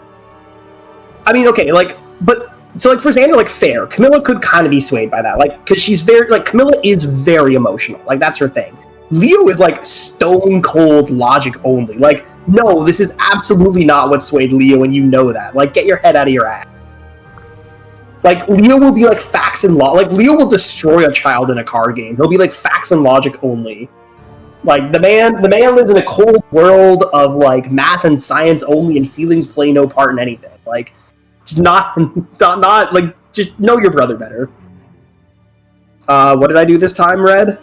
[SPEAKER 2] I mean, okay, like, but... So, like, for Xander, like, fair. Camilla could kind of be swayed by that. Like, because she's very... Like, Camilla is very emotional. Like, that's her thing. Leo is, like, stone-cold logic only. Like, no, this is absolutely not what swayed Leo, and you know that. Like, get your head out of your ass. Like, Leo will be, like, facts and law. Like, Leo will destroy a child in a card game. He'll be, like, facts and logic only. Like, the man lives in a cold world of, like, math and science only, and feelings play no part in anything. Like... It's not, like, just know your brother better. What did I do this time, Red?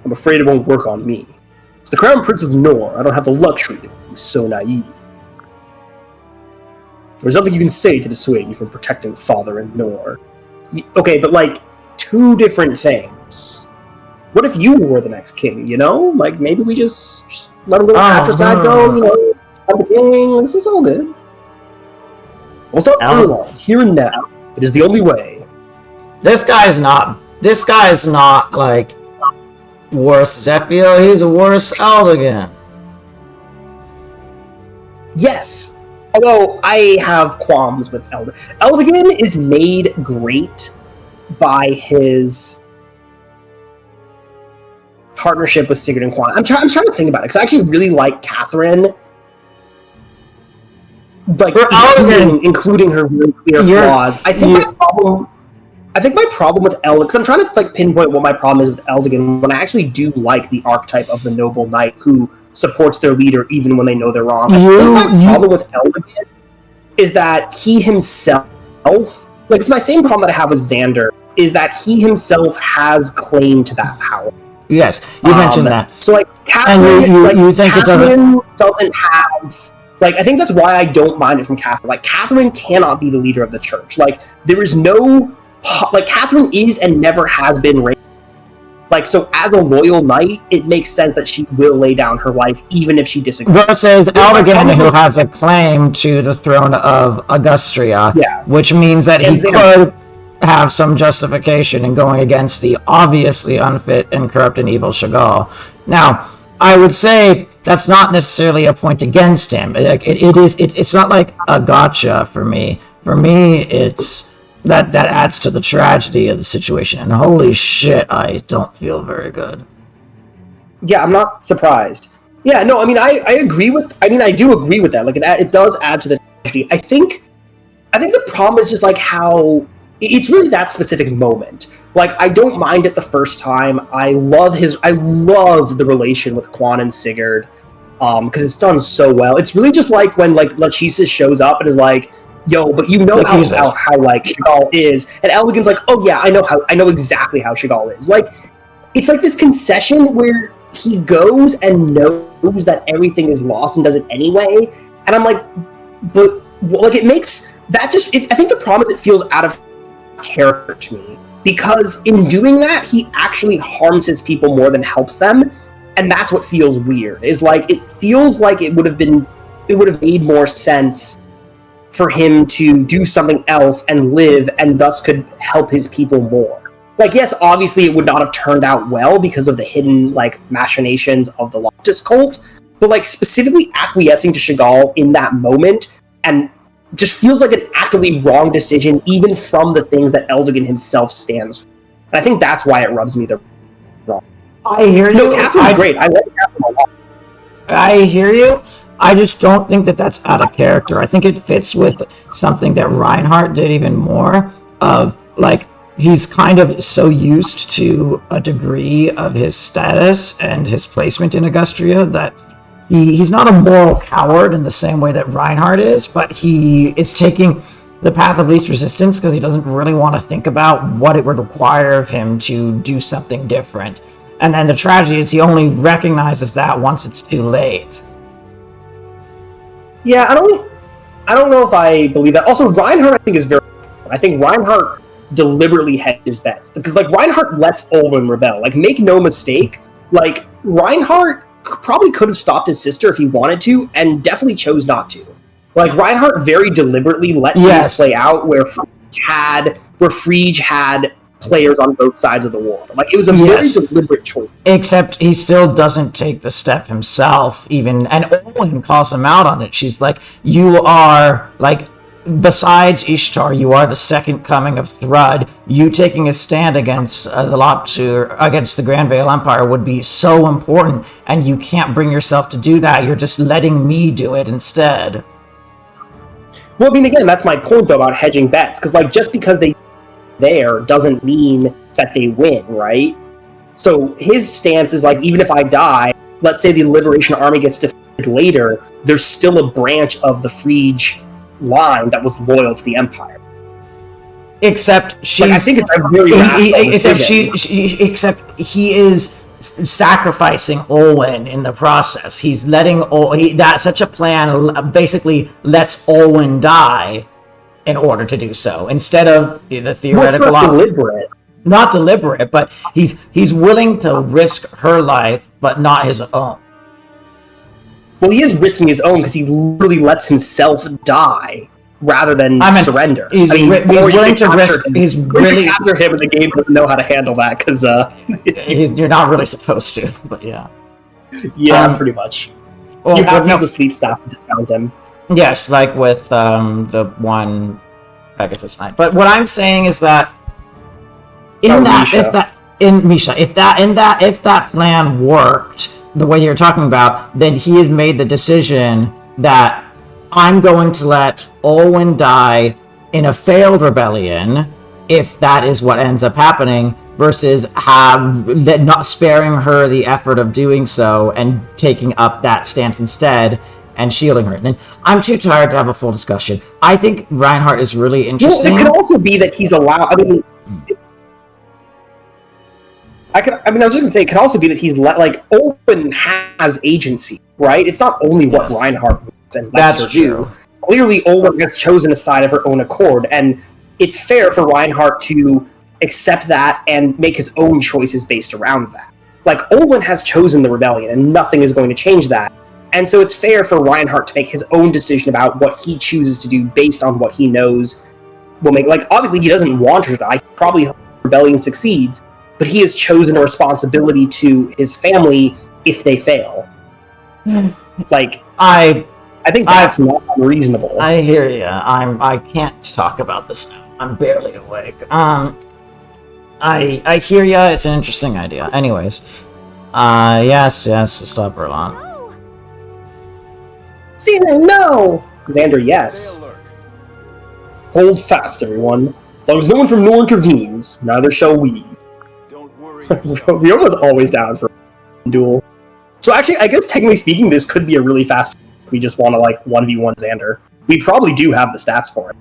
[SPEAKER 2] I'm afraid it won't work on me. As the Crown Prince of Nor, I don't have the luxury of being so naive. There's nothing you can say to dissuade me from protecting Father and Nor. Okay, but, like, two different things. What if you were the next king, you know? Like, maybe we just... Let a little patricide go, you know, I'm the king, this is all good. We'll start Erland, here and now. It is the only way.
[SPEAKER 1] This guy's not, like, worse Zephyr, he's a worse Eldigan.
[SPEAKER 2] Yes, although I have qualms with Eldigan. Eldigan is made great by his... partnership with Sigurd and Quan. I'm trying to think about it, because I actually really like Catherine. Like, including her really clear flaws. I think my problem with Eldigan, because I'm trying to, like, pinpoint what my problem is with Eldigan, when I actually do like the archetype of the noble knight who supports their leader even when they know they're wrong. I think my problem with Eldigan is that he himself, like, it's my same problem that I have with Xander, is that he himself has claim to that power.
[SPEAKER 1] Yes, you mentioned that.
[SPEAKER 2] So, like, Catherine,
[SPEAKER 1] and you think
[SPEAKER 2] Catherine doesn't have... Like, I think that's why I don't mind it from Catherine. Like, Catherine cannot be the leader of the church. Like, there is no... Like, Catherine is and never has been raised. Like, so as a loyal knight, it makes sense that she will lay down her life, even if she disagrees.
[SPEAKER 1] Versus Eldigan, who has a claim to the throne of Augustria, which means that he could have some justification in going against the obviously unfit and corrupt and evil Chagall. Now, I would say that's not necessarily a point against him. It's not like a gotcha for me. For me, it's that adds to the tragedy of the situation. And holy shit, I don't feel very good.
[SPEAKER 2] Yeah, I'm not surprised. Yeah, no, I mean, I agree with... I mean, I do agree with that. Like, it does add to the tragedy. I think the problem is just, like, how... It's really that specific moment. Like, I don't mind it the first time. I love the relation with Quan and Sigurd, because it's done so well. It's really just like when, like, Lachesis shows up and is like, yo, but you know how like, Chagall is. And Eldigan's like, oh yeah, I know exactly how Chagall is. Like, it's like this concession where he goes and knows that everything is lost and does it anyway. And I'm like, but, like, it makes... That just... I think the problem is it feels out of character to me, because in doing that he actually harms his people more than helps them, and that's what feels weird. Is like, it feels like it would have made more sense for him to do something else and live, and thus could help his people more. Like, yes, obviously it would not have turned out well because of the hidden, like, machinations of the Loftus cult, but, like, specifically acquiescing to Chagall in that moment and just feels like an actively wrong decision, even from the things that Eldigan himself stands for. And I think that's why it rubs me the wrong.
[SPEAKER 1] I hear you.
[SPEAKER 2] No, Catherine's great. I like Catherine a lot.
[SPEAKER 1] I hear you. I just don't think that that's out of character. I think it fits with something that Reinhardt did even more of, like, he's kind of so used to a degree of his status and his placement in Augustria that he's not a moral coward in the same way that Reinhardt is, but he is taking the path of least resistance because he doesn't really want to think about what it would require of him to do something different. And then the tragedy is he only recognizes that once it's too late.
[SPEAKER 2] Yeah, I don't know if I believe that. Also, Reinhardt, I think, is very... I think Reinhardt deliberately hedges bets. Because, like, Reinhardt lets Olwen rebel. Like, make no mistake, like, Reinhardt probably could have stopped his sister if he wanted to, and definitely chose not to. Like, Reinhardt very deliberately let things play out where Frege had players on both sides of the war. Like, it was a very deliberate choice.
[SPEAKER 1] Except he still doesn't take the step himself, even, and Olwen calls him out on it. She's like, you are, like, besides Ishtar, you are the second coming of Thrud. You taking a stand against against the Grand Vale Empire would be so important, and you can't bring yourself to do that. You're just letting me do it instead.
[SPEAKER 2] Well, I mean, again, that's my point, though, about hedging bets. Because, like, just because they there doesn't mean that they win, right? So his stance is like, even if I die, let's say the Liberation Army gets defeated later, there's still a branch of the Frege line that was loyal to the Empire.
[SPEAKER 1] Except she's...
[SPEAKER 2] Like, I think it's a very
[SPEAKER 1] except he is sacrificing Olwen in the process. He's letting such a plan basically lets Olwen die in order to do so, instead of the theoretical... Not deliberate, but he's willing to risk her life, but not his own.
[SPEAKER 2] Well, he is risking his own because he literally lets himself die rather than surrender.
[SPEAKER 1] He's willing to risk... He's really...
[SPEAKER 2] After him, and the game doesn't know how to handle that, because...
[SPEAKER 1] you're not really supposed to, but yeah.
[SPEAKER 2] Yeah, pretty much. Well, you have to use the sleep staff to discount him.
[SPEAKER 1] Yes, like with the one Pegasus Knight. But what I'm saying is that if that plan worked the way you're talking about, then he has made the decision that I'm going to let Olwen die in a failed rebellion, if that is what ends up happening, versus not sparing her the effort of doing so and taking up that stance instead and shielding her. And I'm too tired to have a full discussion. I think Reinhardt is really interesting.
[SPEAKER 2] Well, it could also be that he's allowed... I was just going to say, it could also be that he's Olwen has agency, right? It's not only what Reinhardt wants and lets her do. Clearly, Olwen has chosen a side of her own accord, and it's fair for Reinhardt to accept that and make his own choices based around that. Like, Olwen has chosen the rebellion, and nothing is going to change that. And so it's fair for Reinhardt to make his own decision about what he chooses to do based on what he knows will make... Like, obviously, he doesn't want her to die. He probably hopes the rebellion succeeds, but he has chosen a responsibility to his family if they fail. Like, I think that's not unreasonable.
[SPEAKER 1] I hear you. I can't talk about this now. I'm barely awake. I hear you. It's an interesting idea. Anyways, yes, stop Erlon.
[SPEAKER 2] Xander, no! Xander, yes. Hold fast, everyone. As long as no one from Nor intervenes, neither shall we.
[SPEAKER 4] Don't worry.
[SPEAKER 2] Ryoma's always down for a duel. So actually, I guess technically speaking, this could be a really fast if we just want to, 1v1 Xander. We probably do have the stats for it.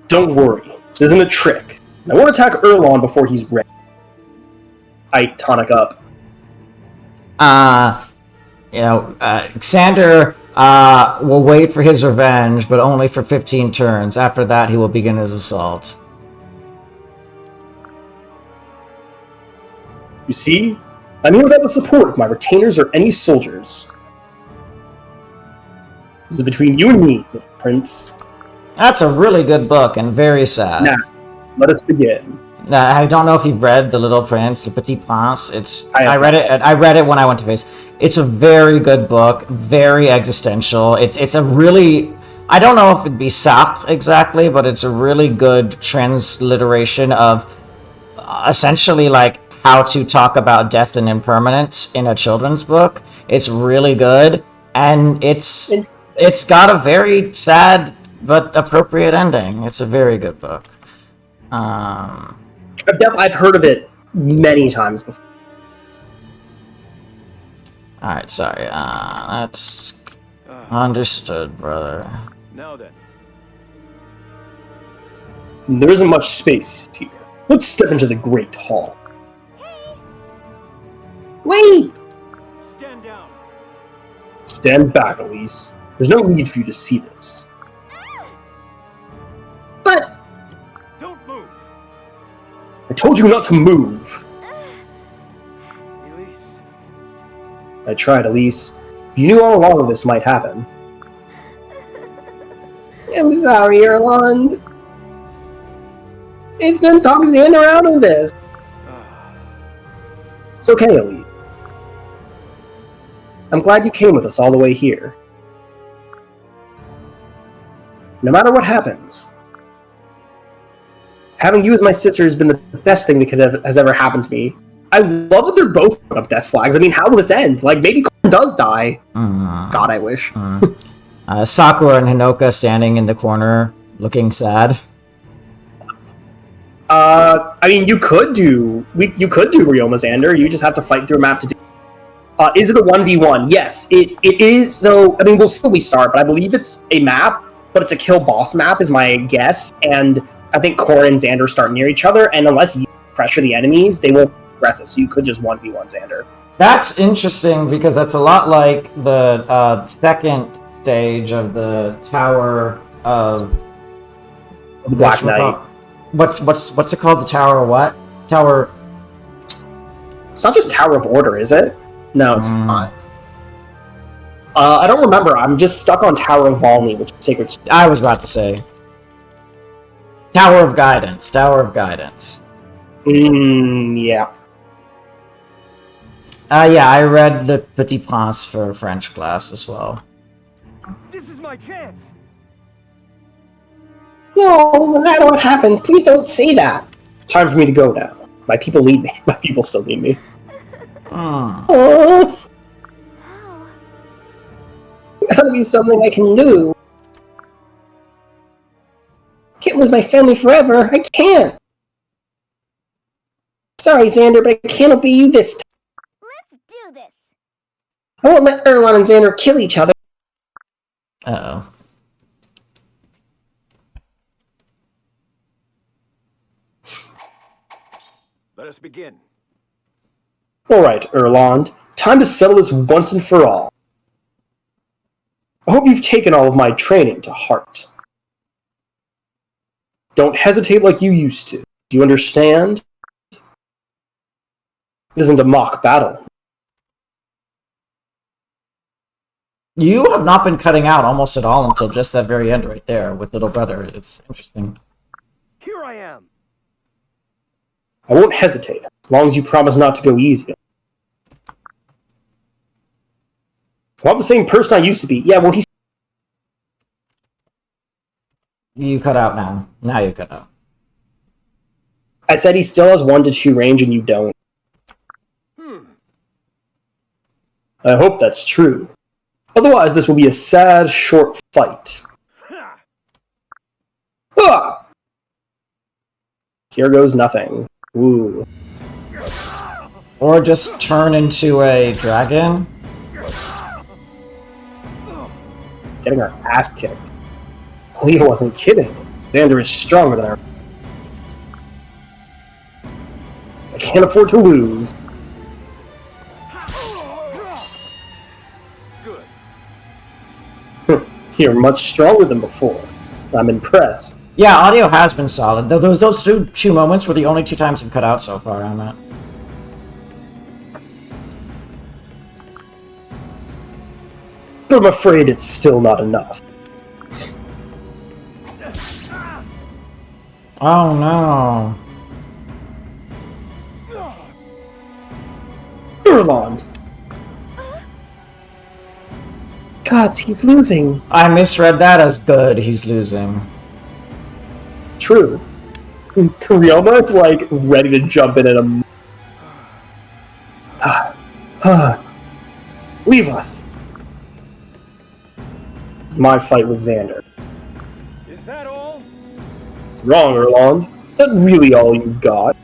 [SPEAKER 2] Don't worry. This isn't a trick. I won't attack Erlon before he's ready. I tonic up.
[SPEAKER 1] Xander will wait for his revenge, but only for 15 turns. After that, he will begin his assault.
[SPEAKER 2] You see? I'm here without the support of my retainers or any soldiers. This is between you and me, Prince.
[SPEAKER 1] That's a really good book, and very sad.
[SPEAKER 2] Now, let us begin.
[SPEAKER 1] I don't know if you've read The Little Prince, Le Petit Prince. I read it.
[SPEAKER 2] not.
[SPEAKER 1] I read it when I went to Face. It's a very good book, very existential. It's a really, I don't know if it'd be Sartre exactly, but it's a really good transliteration of essentially like how to talk about death and impermanence in a children's book. It's really good, and it's got a very sad but appropriate ending. It's a very good book.
[SPEAKER 2] I've heard of it many times before.
[SPEAKER 1] Alright, sorry. That's understood, brother.
[SPEAKER 4] Now then.
[SPEAKER 2] There isn't much space here. Let's step into the Great Hall. Wait!
[SPEAKER 4] Stand down.
[SPEAKER 2] Stand back, Elise. There's no need for you to see this. But
[SPEAKER 4] Don't move.
[SPEAKER 2] I told you not to move.
[SPEAKER 4] Elise.
[SPEAKER 2] I tried, Elise. You knew all along this might happen. I'm sorry, Erland. He's gonna talk Xander out of this. It's okay, Elise. I'm glad you came with us all the way here. No matter what happens, having you as my sister has been the best thing that has ever happened to me. I love that they're both putting up death flags. I mean, how will this end? Like, maybe Corin does die. God, I wish.
[SPEAKER 1] Sakura and Hinoka standing in the corner, looking sad.
[SPEAKER 2] I mean, you could do Ryoma Xander. You just have to fight through a map to do. Is it a 1v1? Yes, it is. So, I mean, we'll still restart, but I believe it's a map, but it's a kill boss map, is my guess. And I think Corin and Xander start near each other, and unless you pressure the enemies, they won't progress it. So you could just 1v1 Xander.
[SPEAKER 1] That's interesting because that's a lot like the second stage of the Tower of
[SPEAKER 2] Black Knight.
[SPEAKER 1] What's it called? The Tower of what? Tower.
[SPEAKER 2] It's not just Tower of Order, is it? No, it's not. I don't remember. I'm just stuck on Tower of Volney, which is Sacred.
[SPEAKER 1] I was about to say Tower of Guidance. Tower of Guidance.
[SPEAKER 2] Yeah.
[SPEAKER 1] Yeah, I read the Petit Prince for French class as well.
[SPEAKER 4] This is my chance.
[SPEAKER 2] No, that's what happens. Please don't say that. Time for me to go now. My people need me. My people still need me. Oh,
[SPEAKER 3] How?
[SPEAKER 2] gotta be something I can do. Can't lose my family forever. I can't. Sorry, Xander, but I can't obey you this time.
[SPEAKER 3] Let's do this.
[SPEAKER 2] I won't let Erlon and Xander kill each other.
[SPEAKER 1] Uh-oh.
[SPEAKER 4] Let us begin.
[SPEAKER 2] Alright, Erland. Time to settle this once and for all. I hope you've taken all of my training to heart. Don't hesitate like you used to. Do you understand? This isn't a mock battle.
[SPEAKER 1] You have not been cutting out almost at all until just that very end right there with little brother. It's interesting.
[SPEAKER 4] Here I am.
[SPEAKER 2] I won't hesitate, as long as you promise not to go easy. I'm not the same person I used to be. Yeah, well, he's...
[SPEAKER 1] You cut out now. Now you cut out.
[SPEAKER 2] I said he still has 1 to 2 range and you don't. I hope that's true. Otherwise, this will be a sad, short fight. Ha! Here goes nothing. Ooh.
[SPEAKER 1] Or just turn into a dragon.
[SPEAKER 2] Getting our ass kicked. Leo wasn't kidding. Xander is stronger than her. I can't afford to lose.
[SPEAKER 4] Good.
[SPEAKER 2] You're much stronger than before. I'm impressed.
[SPEAKER 1] Yeah, audio has been solid. Those two moments were the only 2 times I've cut out so far on that.
[SPEAKER 2] But I'm afraid it's still not enough.
[SPEAKER 1] Oh no.
[SPEAKER 2] Erland! Gods, he's losing.
[SPEAKER 1] I misread that as good. He's losing.
[SPEAKER 2] True. Ryoma is like ready to jump in at a. Leave us. It's my fight with Xander.
[SPEAKER 4] Is that all?
[SPEAKER 2] Wrong, Erland. Is that really all you've got?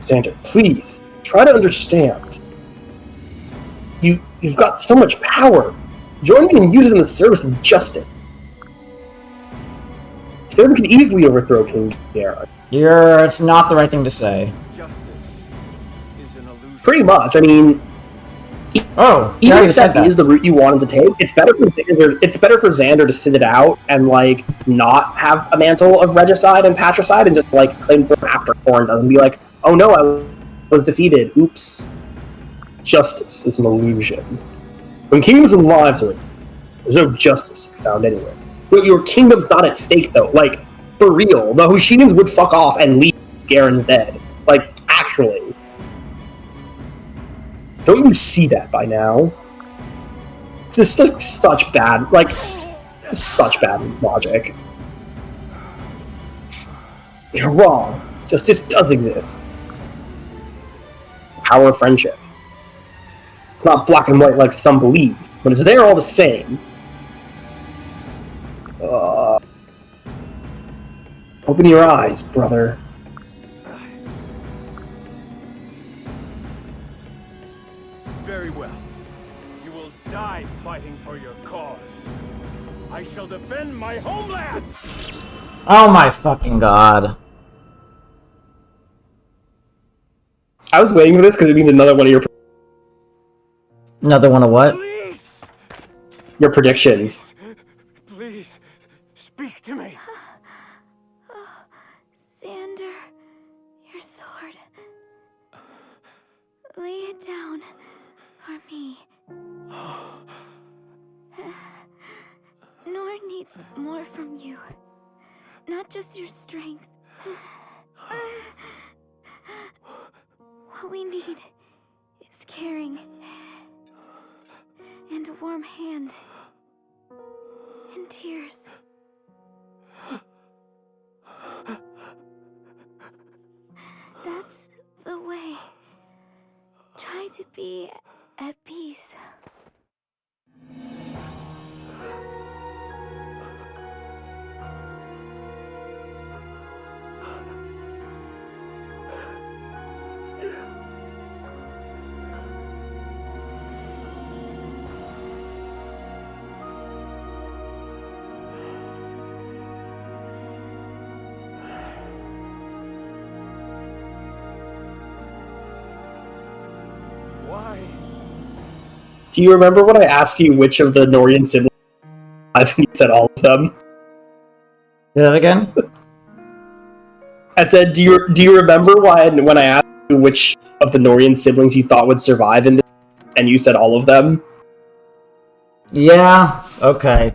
[SPEAKER 2] Xander, please, try to understand. You've got so much power. Join me and use it in the service of justice. Together we can easily overthrow King Garen.
[SPEAKER 1] It's not the right thing to say.
[SPEAKER 4] Justice is an illusion.
[SPEAKER 2] Pretty much. I mean,
[SPEAKER 1] Oh, you
[SPEAKER 2] even
[SPEAKER 1] already
[SPEAKER 2] if
[SPEAKER 1] said
[SPEAKER 2] that
[SPEAKER 1] that.
[SPEAKER 2] is the route you want him to take, it's better for Xander to sit it out and like not have a mantle of regicide and patricide and just like claim throne after Korn doesn't be like, oh no, I was defeated. Oops. Justice is an illusion. When kingdoms and lives are at stake, there's no justice to be found anywhere. Your kingdom's not at stake though. Like, for real. The Hoshinians would fuck off and leave Garen's dead. Like, actually. Don't you see that by now? It's just like such bad logic. You're wrong. Justice does exist. Power of friendship. It's not black and white like some believe, but it's there all the same. Open your eyes, brother.
[SPEAKER 4] Very well. You will die fighting for your cause. I shall defend my homeland!
[SPEAKER 1] Oh my fucking god.
[SPEAKER 2] I was waiting for this because it means another one of
[SPEAKER 1] Another one of what?
[SPEAKER 4] Please!
[SPEAKER 2] your predictions.
[SPEAKER 4] Please, speak to me.
[SPEAKER 3] Xander, your sword. Lay it down for me. Nor needs more from you. Not just your strength. What we need is caring. And a warm hand. And tears. That's the way. Try to be at peace.
[SPEAKER 4] Why?
[SPEAKER 2] Do you remember when I asked you which of the Norian siblings? I think you said all of them.
[SPEAKER 1] Say that again?
[SPEAKER 2] I said, do you remember when I asked you which of the Norian siblings you thought would survive in this? And you said all of them?
[SPEAKER 1] Yeah, okay.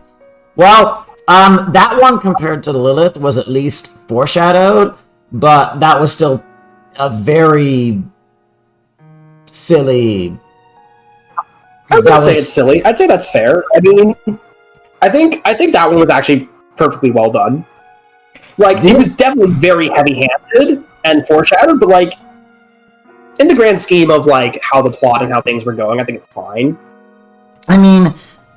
[SPEAKER 1] Well, that one compared to Lilith was at least foreshadowed, but that was still a very silly.
[SPEAKER 2] I wouldn't say it's silly. I'd say that's fair. I mean, I think that one was actually perfectly well done. Like, it was definitely very heavy-handed and foreshadowed, but like, in the grand scheme of like how the plot and how things were going, I think it's fine.
[SPEAKER 1] I mean,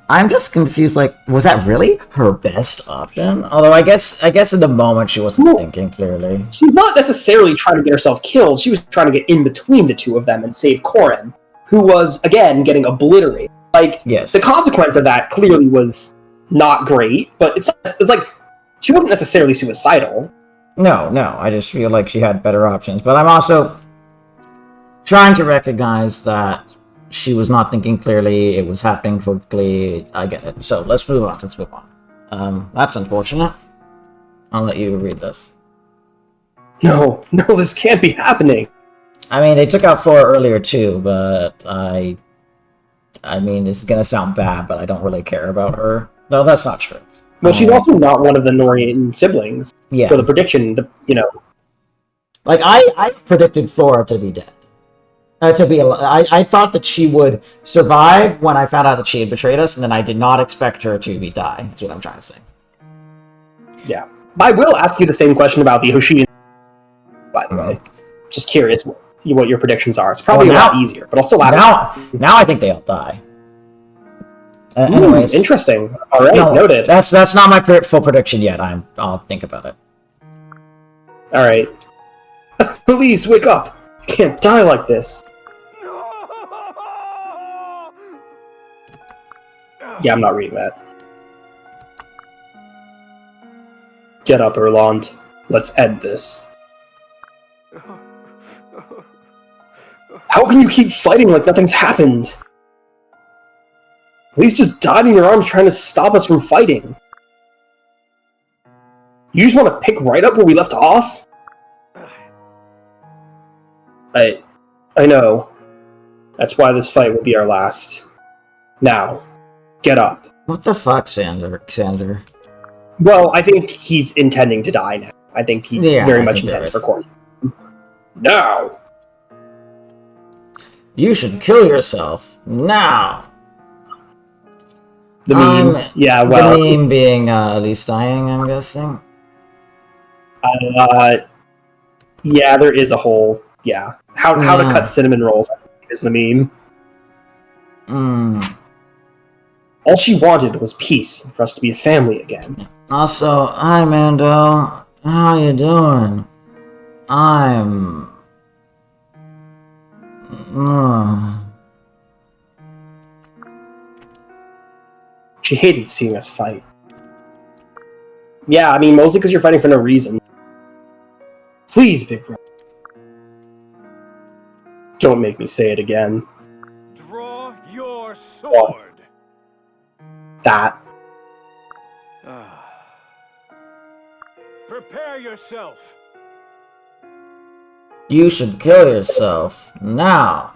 [SPEAKER 1] I'm just confused, like, was that really her best option? Although I guess in the moment she wasn't thinking clearly.
[SPEAKER 2] She's not necessarily trying to get herself killed, she was trying to get in between the two of them and save Corrin, who was, again, getting obliterated. Like,
[SPEAKER 1] Yes.
[SPEAKER 2] the consequence of that clearly was not great, but it's like, she wasn't necessarily suicidal.
[SPEAKER 1] No, I just feel like she had better options. But I'm also trying to recognize that she was not thinking clearly, it was happening quickly, I get it. So, let's move on. That's unfortunate. I'll let you read this.
[SPEAKER 2] No, this can't be happening.
[SPEAKER 1] I mean, they took out Flora earlier too, but I mean, this is gonna sound bad, but I don't really care about her. No, that's not true.
[SPEAKER 2] Well, she's also not one of the Norian siblings.
[SPEAKER 1] Yeah.
[SPEAKER 2] So the prediction,
[SPEAKER 1] Like, I predicted Flora to be dead. To be alive. I thought that she would survive when I found out that she had betrayed us, and then I did not expect her to die. That's what I'm trying to say.
[SPEAKER 2] Yeah. I will ask you the same question about the Hoshi, by the way. Just curious what your predictions are. It's probably a lot easier, but I'll still ask.
[SPEAKER 1] Now I think they all die. Anyways,
[SPEAKER 2] interesting. All right,
[SPEAKER 1] no,
[SPEAKER 2] noted.
[SPEAKER 1] That's not my full prediction yet. I'll think about it.
[SPEAKER 2] All right. Please wake up. You can't die like this. Yeah, I'm not reading that. Get up, Erland. Let's end this. How can you keep fighting like nothing's happened? At least just died in your arms trying to stop us from fighting. You just want to pick right up where we left off? I know. That's why this fight will be our last. Now, get up.
[SPEAKER 1] What the fuck, Xander?
[SPEAKER 2] Well, I think he's intending to die now. I think he very much intends for Corn. Now!
[SPEAKER 1] You should kill yourself now.
[SPEAKER 2] The meme. Yeah, well.
[SPEAKER 1] The meme being Elise dying, I'm guessing.
[SPEAKER 2] Yeah, there is a whole. Yeah. How to cut cinnamon rolls is the meme. All she wanted was peace and for us to be a family again.
[SPEAKER 1] Also, hi Mando. How you doing? I'm...
[SPEAKER 2] She hated seeing us fight. Yeah, I mean, mostly because you're fighting for no reason. Please, Big Brother. Don't make me say it again.
[SPEAKER 4] Draw your sword.
[SPEAKER 2] That.
[SPEAKER 4] Prepare yourself.
[SPEAKER 1] You should kill yourself now.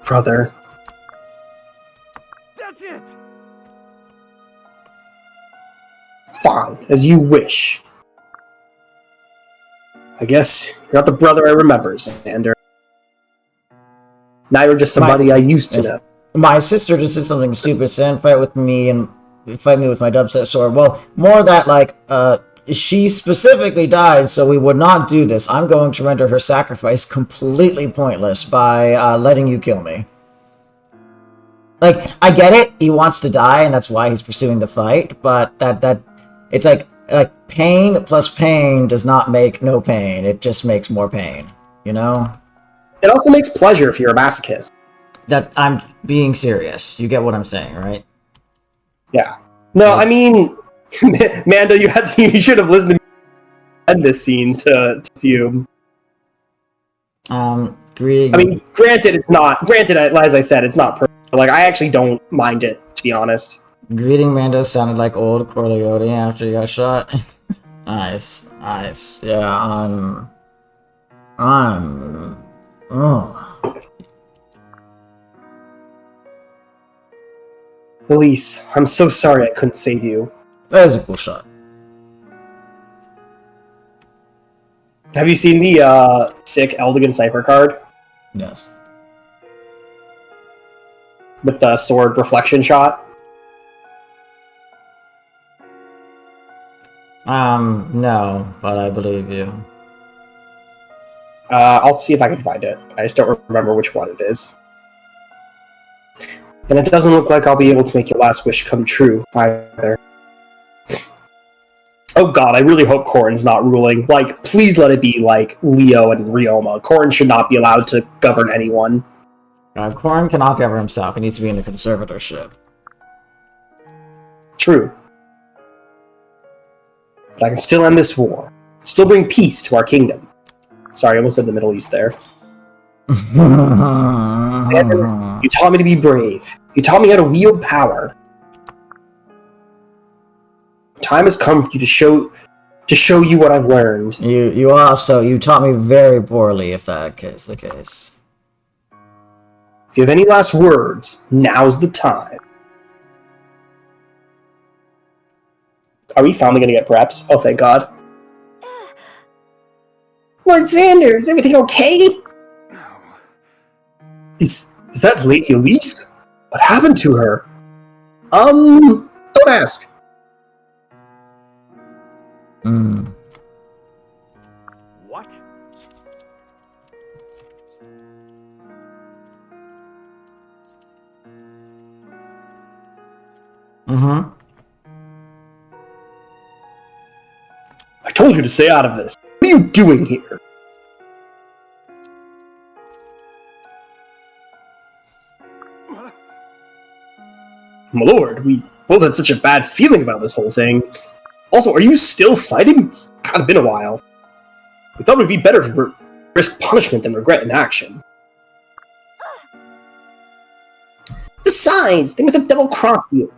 [SPEAKER 2] Brother.
[SPEAKER 4] That's it.
[SPEAKER 2] Fine, as you wish. I guess you're not the brother I remember, Xander. Now you're just somebody I used to know.
[SPEAKER 1] My sister just did something stupid, and fight me with my dubstep sword. Well, more that, like, she specifically died, so we would not do this. I'm going to render her sacrifice completely pointless by letting you kill me. Like, I get it, he wants to die, and that's why he's pursuing the fight, but it's like pain plus pain does not make no pain. It just makes more pain, you know?
[SPEAKER 2] It also makes pleasure if you're a masochist.
[SPEAKER 1] That I'm being serious. You get what I'm saying, right?
[SPEAKER 2] Yeah. No, I mean, Mando, you should have listened to me end this scene to fume.
[SPEAKER 1] Greeting.
[SPEAKER 2] I mean, granted, as I said, it's not perfect. Like, I actually don't mind it, to be honest.
[SPEAKER 1] Greeting Mando sounded like old Corleone after he got shot. Nice. Yeah,
[SPEAKER 2] Elise, I'm so sorry I couldn't save you.
[SPEAKER 1] That was a cool shot.
[SPEAKER 2] Have you seen the sick Eldigan Cypher card?
[SPEAKER 1] Yes.
[SPEAKER 2] With the sword reflection shot?
[SPEAKER 1] No, but I believe you.
[SPEAKER 2] I'll see if I can find it. I just don't remember which one it is. And it doesn't look like I'll be able to make your last wish come true, either. Oh god, I really hope Corrin's not ruling. Like, please let it be, like, Leo and Ryoma. Corrin should not be allowed to govern anyone.
[SPEAKER 1] Corrin cannot govern himself. He needs to be in a conservatorship.
[SPEAKER 2] True. But I can still end this war. Still bring peace to our kingdom. Sorry, I almost said the Middle East there. Xander, you taught me to be brave. You taught me how to wield power. Time has come for you to show you what I've learned.
[SPEAKER 1] You taught me very poorly, if that is the case.
[SPEAKER 2] If you have any last words, now's the time. Are we finally gonna get preps? Oh, thank God. Lord Xander, is everything okay? Is that Lady Elise? What happened to her? Don't ask.
[SPEAKER 4] What?
[SPEAKER 1] Mm-hmm.
[SPEAKER 2] I told you to stay out of this. What are you doing here? My lord, we both had such a bad feeling about this whole thing. Also, are you still fighting? It's kind of been a while. We thought it would be better to risk punishment than regret inaction. Besides, they must have double-crossed you.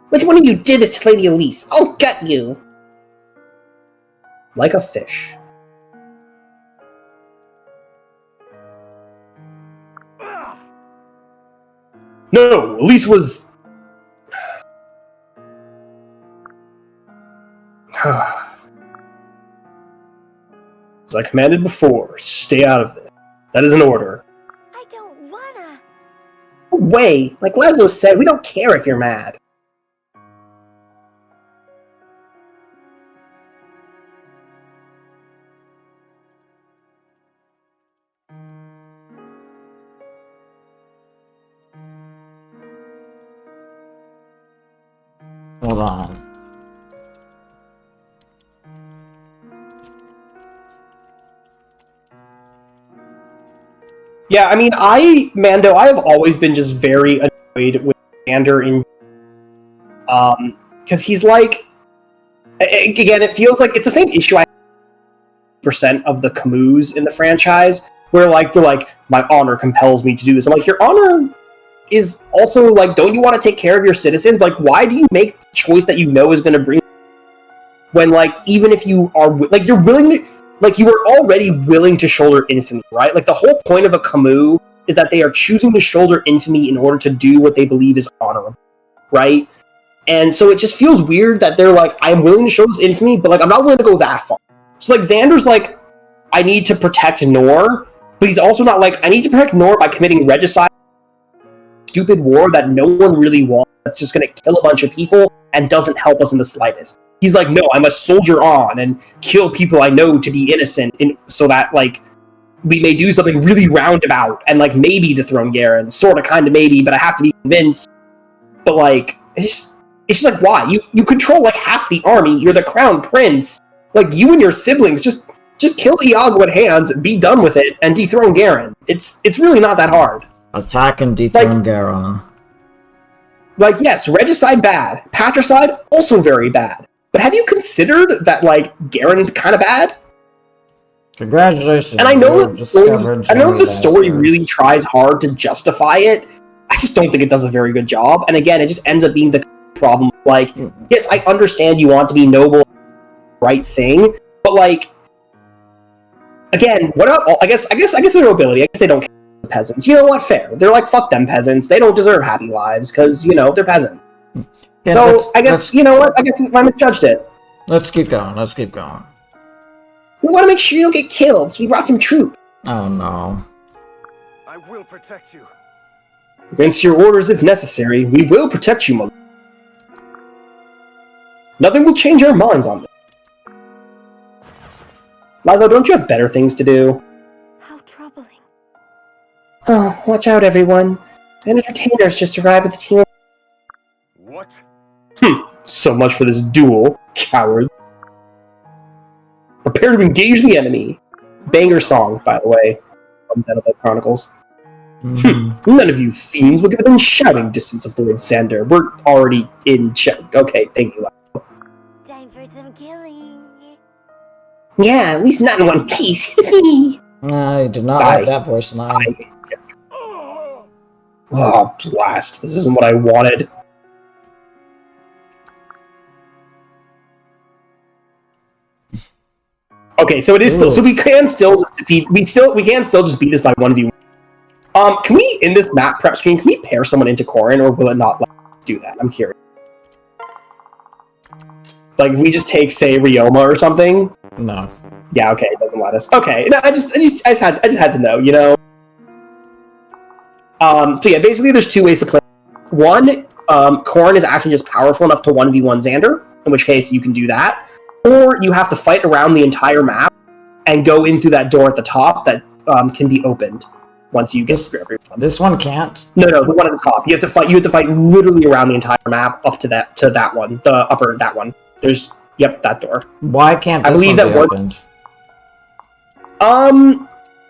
[SPEAKER 2] Which one of you did this to Lady Elise? I'll gut you! Like a fish. No, Elise was... As I commanded before, stay out of this. That is an order.
[SPEAKER 3] I don't wanna.
[SPEAKER 2] No way! Like Laszlo said, we don't care if you're mad.
[SPEAKER 1] Hold on.
[SPEAKER 2] Yeah, I mean, Mando, I have always been just very annoyed with Xander in... because he's like... Again, it feels like it's the same issue I have percent of the Camus in the franchise, where, like, they're like, my honor compels me to do this. I'm like, your honor is also, like, don't you want to take care of your citizens? Like, why do you make the choice that you know is going to bring... When, like, even if you are... Like, you're willing to... Like, you were already willing to shoulder infamy, right? Like, the whole point of a Camus is that they are choosing to shoulder infamy in order to do what they believe is honorable, right? And so it just feels weird that they're like, I'm willing to show this infamy, but, like, I'm not willing to go that far. So, like, Xander's like, I need to protect Nor, but he's also not like, I need to protect Nor by committing regicide, stupid war that no one really wants, that's just going to kill a bunch of people and doesn't help us in the slightest. He's like, no, I must soldier on and kill people I know to be innocent, so that, like, we may do something really roundabout and, like, maybe dethrone Garen. Sort of, kind of, maybe, but I have to be convinced. But, like, it's just like, why? You control, like, half the army. You're the crown prince. Like, you and your siblings just kill Iago at hands, be done with it, and dethrone Garen. It's really not that hard.
[SPEAKER 1] Attack and dethrone Garen.
[SPEAKER 2] Like, yes, regicide bad. Patricide also very bad. But have you considered that, like, Garen kind of bad?
[SPEAKER 1] Congratulations.
[SPEAKER 2] And I know the story really tries hard to justify it. I just don't think it does a very good job. And again, it just ends up being the problem. Like, yes, I understand you want to be noble, right thing, but, like, again, what about? I guess the nobility. I guess they don't care about the peasants. You know what? Fair. They're like, fuck them peasants. They don't deserve happy lives because, you know, they're peasants. Yeah, so, I guess, you know what? I guess I misjudged it.
[SPEAKER 1] Let's keep going.
[SPEAKER 2] We want to make sure you don't get killed, so we brought some troops.
[SPEAKER 1] Oh, no.
[SPEAKER 4] I will protect you.
[SPEAKER 2] Against your orders if necessary, we will protect you, my lord. Nothing will change our minds on this. Laszlo, don't you have better things to do?
[SPEAKER 3] How troubling.
[SPEAKER 2] Oh, watch out, everyone. An entertainer's just arrived with the team.
[SPEAKER 4] What?
[SPEAKER 2] So much for this duel, coward. Prepare to engage the enemy. Banger song, by the way, from Xenoblade Chronicles. None of you fiends will get within shouting distance of Lord Xander. We're already in check. Okay, thank you.
[SPEAKER 3] Time for some killing.
[SPEAKER 2] Yeah, at least not in one piece.
[SPEAKER 1] I did not like that voice line.
[SPEAKER 2] Oh, blast. This isn't what I wanted. Okay, so it is still, so we can still just defeat, we can still just beat this by 1v1. Can we, in this map prep screen, can we pair someone into Corrin, or will it not let us do that? I'm curious. Like, if we just take, say, Ryoma or something?
[SPEAKER 1] No.
[SPEAKER 2] Yeah, okay, it doesn't let us. Okay, no, I just had to know, you know? So yeah, basically there's two ways to play. One, Corrin is actually just powerful enough to 1v1 Xander, in which case you can do that. Or you have to fight around the entire map and go in through that door at the top that can be opened once you get through everyone.
[SPEAKER 1] This one can't?
[SPEAKER 2] No, the one at the top. You have to fight literally around the entire map up to that one. The upper, that one. There's, yep, that door.
[SPEAKER 1] Why can't this one be opened?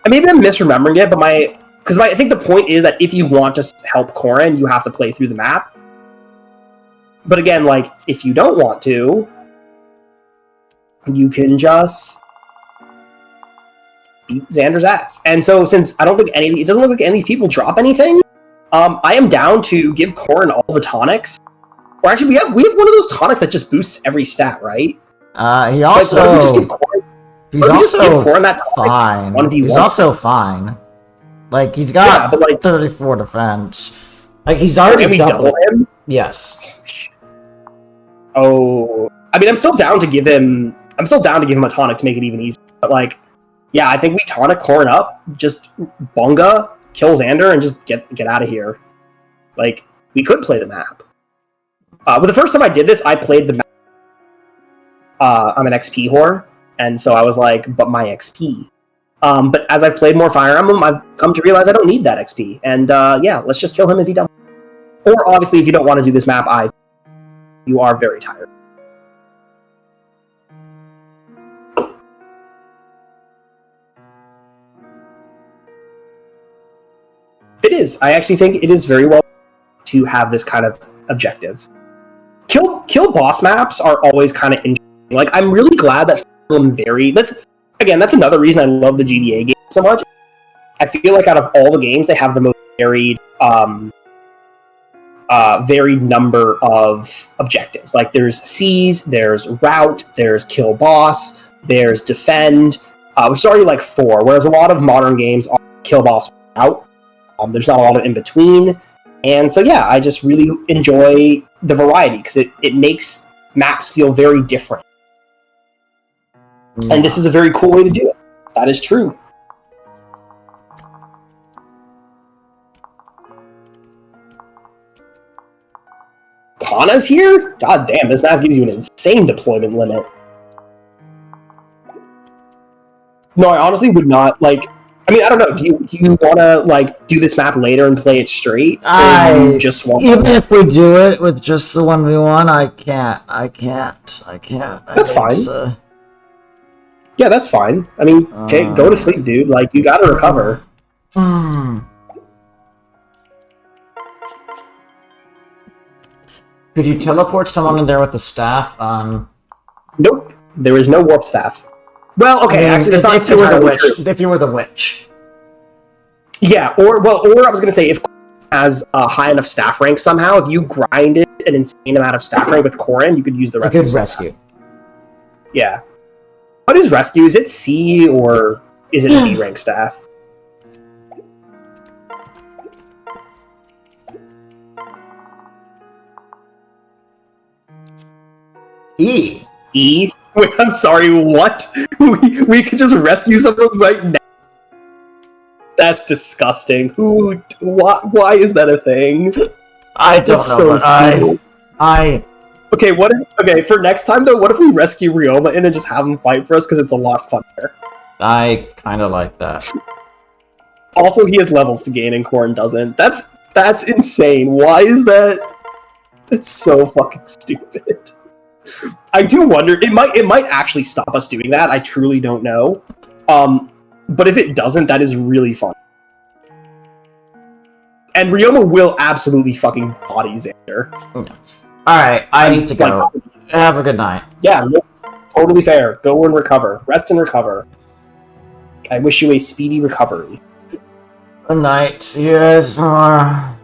[SPEAKER 2] Maybe I'm misremembering it, but I think the point is that if you want to help Corrin, you have to play through the map. But again, like, if you don't want to, you can just beat Xander's ass. And so, since I don't think it doesn't look like any of these people drop anything, I am down to give Corrin all the tonics. Or actually, we have one of those tonics that just boosts every stat, right?
[SPEAKER 1] He also...
[SPEAKER 2] Like, just give Corrin,
[SPEAKER 1] he's also
[SPEAKER 2] that
[SPEAKER 1] fine. He's also fine. Like, he's got 34 defense. Like, he's already
[SPEAKER 2] double him?
[SPEAKER 1] Yes.
[SPEAKER 2] Oh. I mean, I'm still down to give him a tonic to make it even easier. But, like, yeah, I think we tonic Corrin up, just bunga, kill Xander, and just get out of here. Like, we could play the map. But the first time I did this, I played the map. I'm an XP whore, and so I was like, but my XP. But as I've played more Fire Emblem, I've come to realize I don't need that XP. And yeah, let's just kill him and be done. Or obviously, if you don't want to do this map, you are very tired. It is. I actually think it is very well to have this kind of objective. Kill boss maps are always kind of interesting. Like, I'm really glad that Fire Emblem varied. That's another reason I love the GBA game so much. I feel like out of all the games, they have the most varied number of objectives. Like, there's Seize, there's Route, there's Kill Boss, there's Defend, which is already like 4, whereas a lot of modern games are Kill Boss, Route. There's not a lot of in between. And so, yeah, I just really enjoy the variety, because it makes maps feel very different. And this is a very cool way to do it. That is true. Kana's here? God damn, this map gives you an insane deployment limit. No, I honestly would not, like... I mean, I don't know. Do you want to, like, do this map later and play it straight? Or do you just want
[SPEAKER 1] even if we do it with just the 1v1, I can't.
[SPEAKER 2] That's fine. Yeah, that's fine. I mean, go to sleep, dude. Like, you gotta recover.
[SPEAKER 1] Could you teleport someone in there with the staff?
[SPEAKER 2] Nope. There is no warp staff. Well, okay, actually, that's not
[SPEAKER 1] if you were the witch. If you were the witch.
[SPEAKER 2] Yeah, or I was gonna say, if has a high enough staff rank somehow, if you grinded an insane amount of staff rank with Corrin, you could use the rescue.
[SPEAKER 1] Rescue.
[SPEAKER 2] Yeah. What is rescue? Is it C or is it B rank staff?
[SPEAKER 1] E.
[SPEAKER 2] E? Wait, I'm sorry, what? We could just rescue someone right now? That's disgusting. Why is that a thing?
[SPEAKER 1] I don't know, but
[SPEAKER 2] Okay, for next time though, what if we rescue Ryoma and then just have him fight for us, because it's a lot funner.
[SPEAKER 1] I kind of like that.
[SPEAKER 2] Also, he has levels to gain and Corrin doesn't. That's insane. Why is that? That's so fucking stupid. I do wonder, it might actually stop us doing that. I truly don't know. But if it doesn't, that is really fun. And Ryoma will absolutely fucking body Xander.
[SPEAKER 1] Alright, I need to go. Have a good night.
[SPEAKER 2] Yeah, totally fair. Go and recover. Rest and recover. I wish you a speedy recovery.
[SPEAKER 1] Good night. See you guys tomorrow.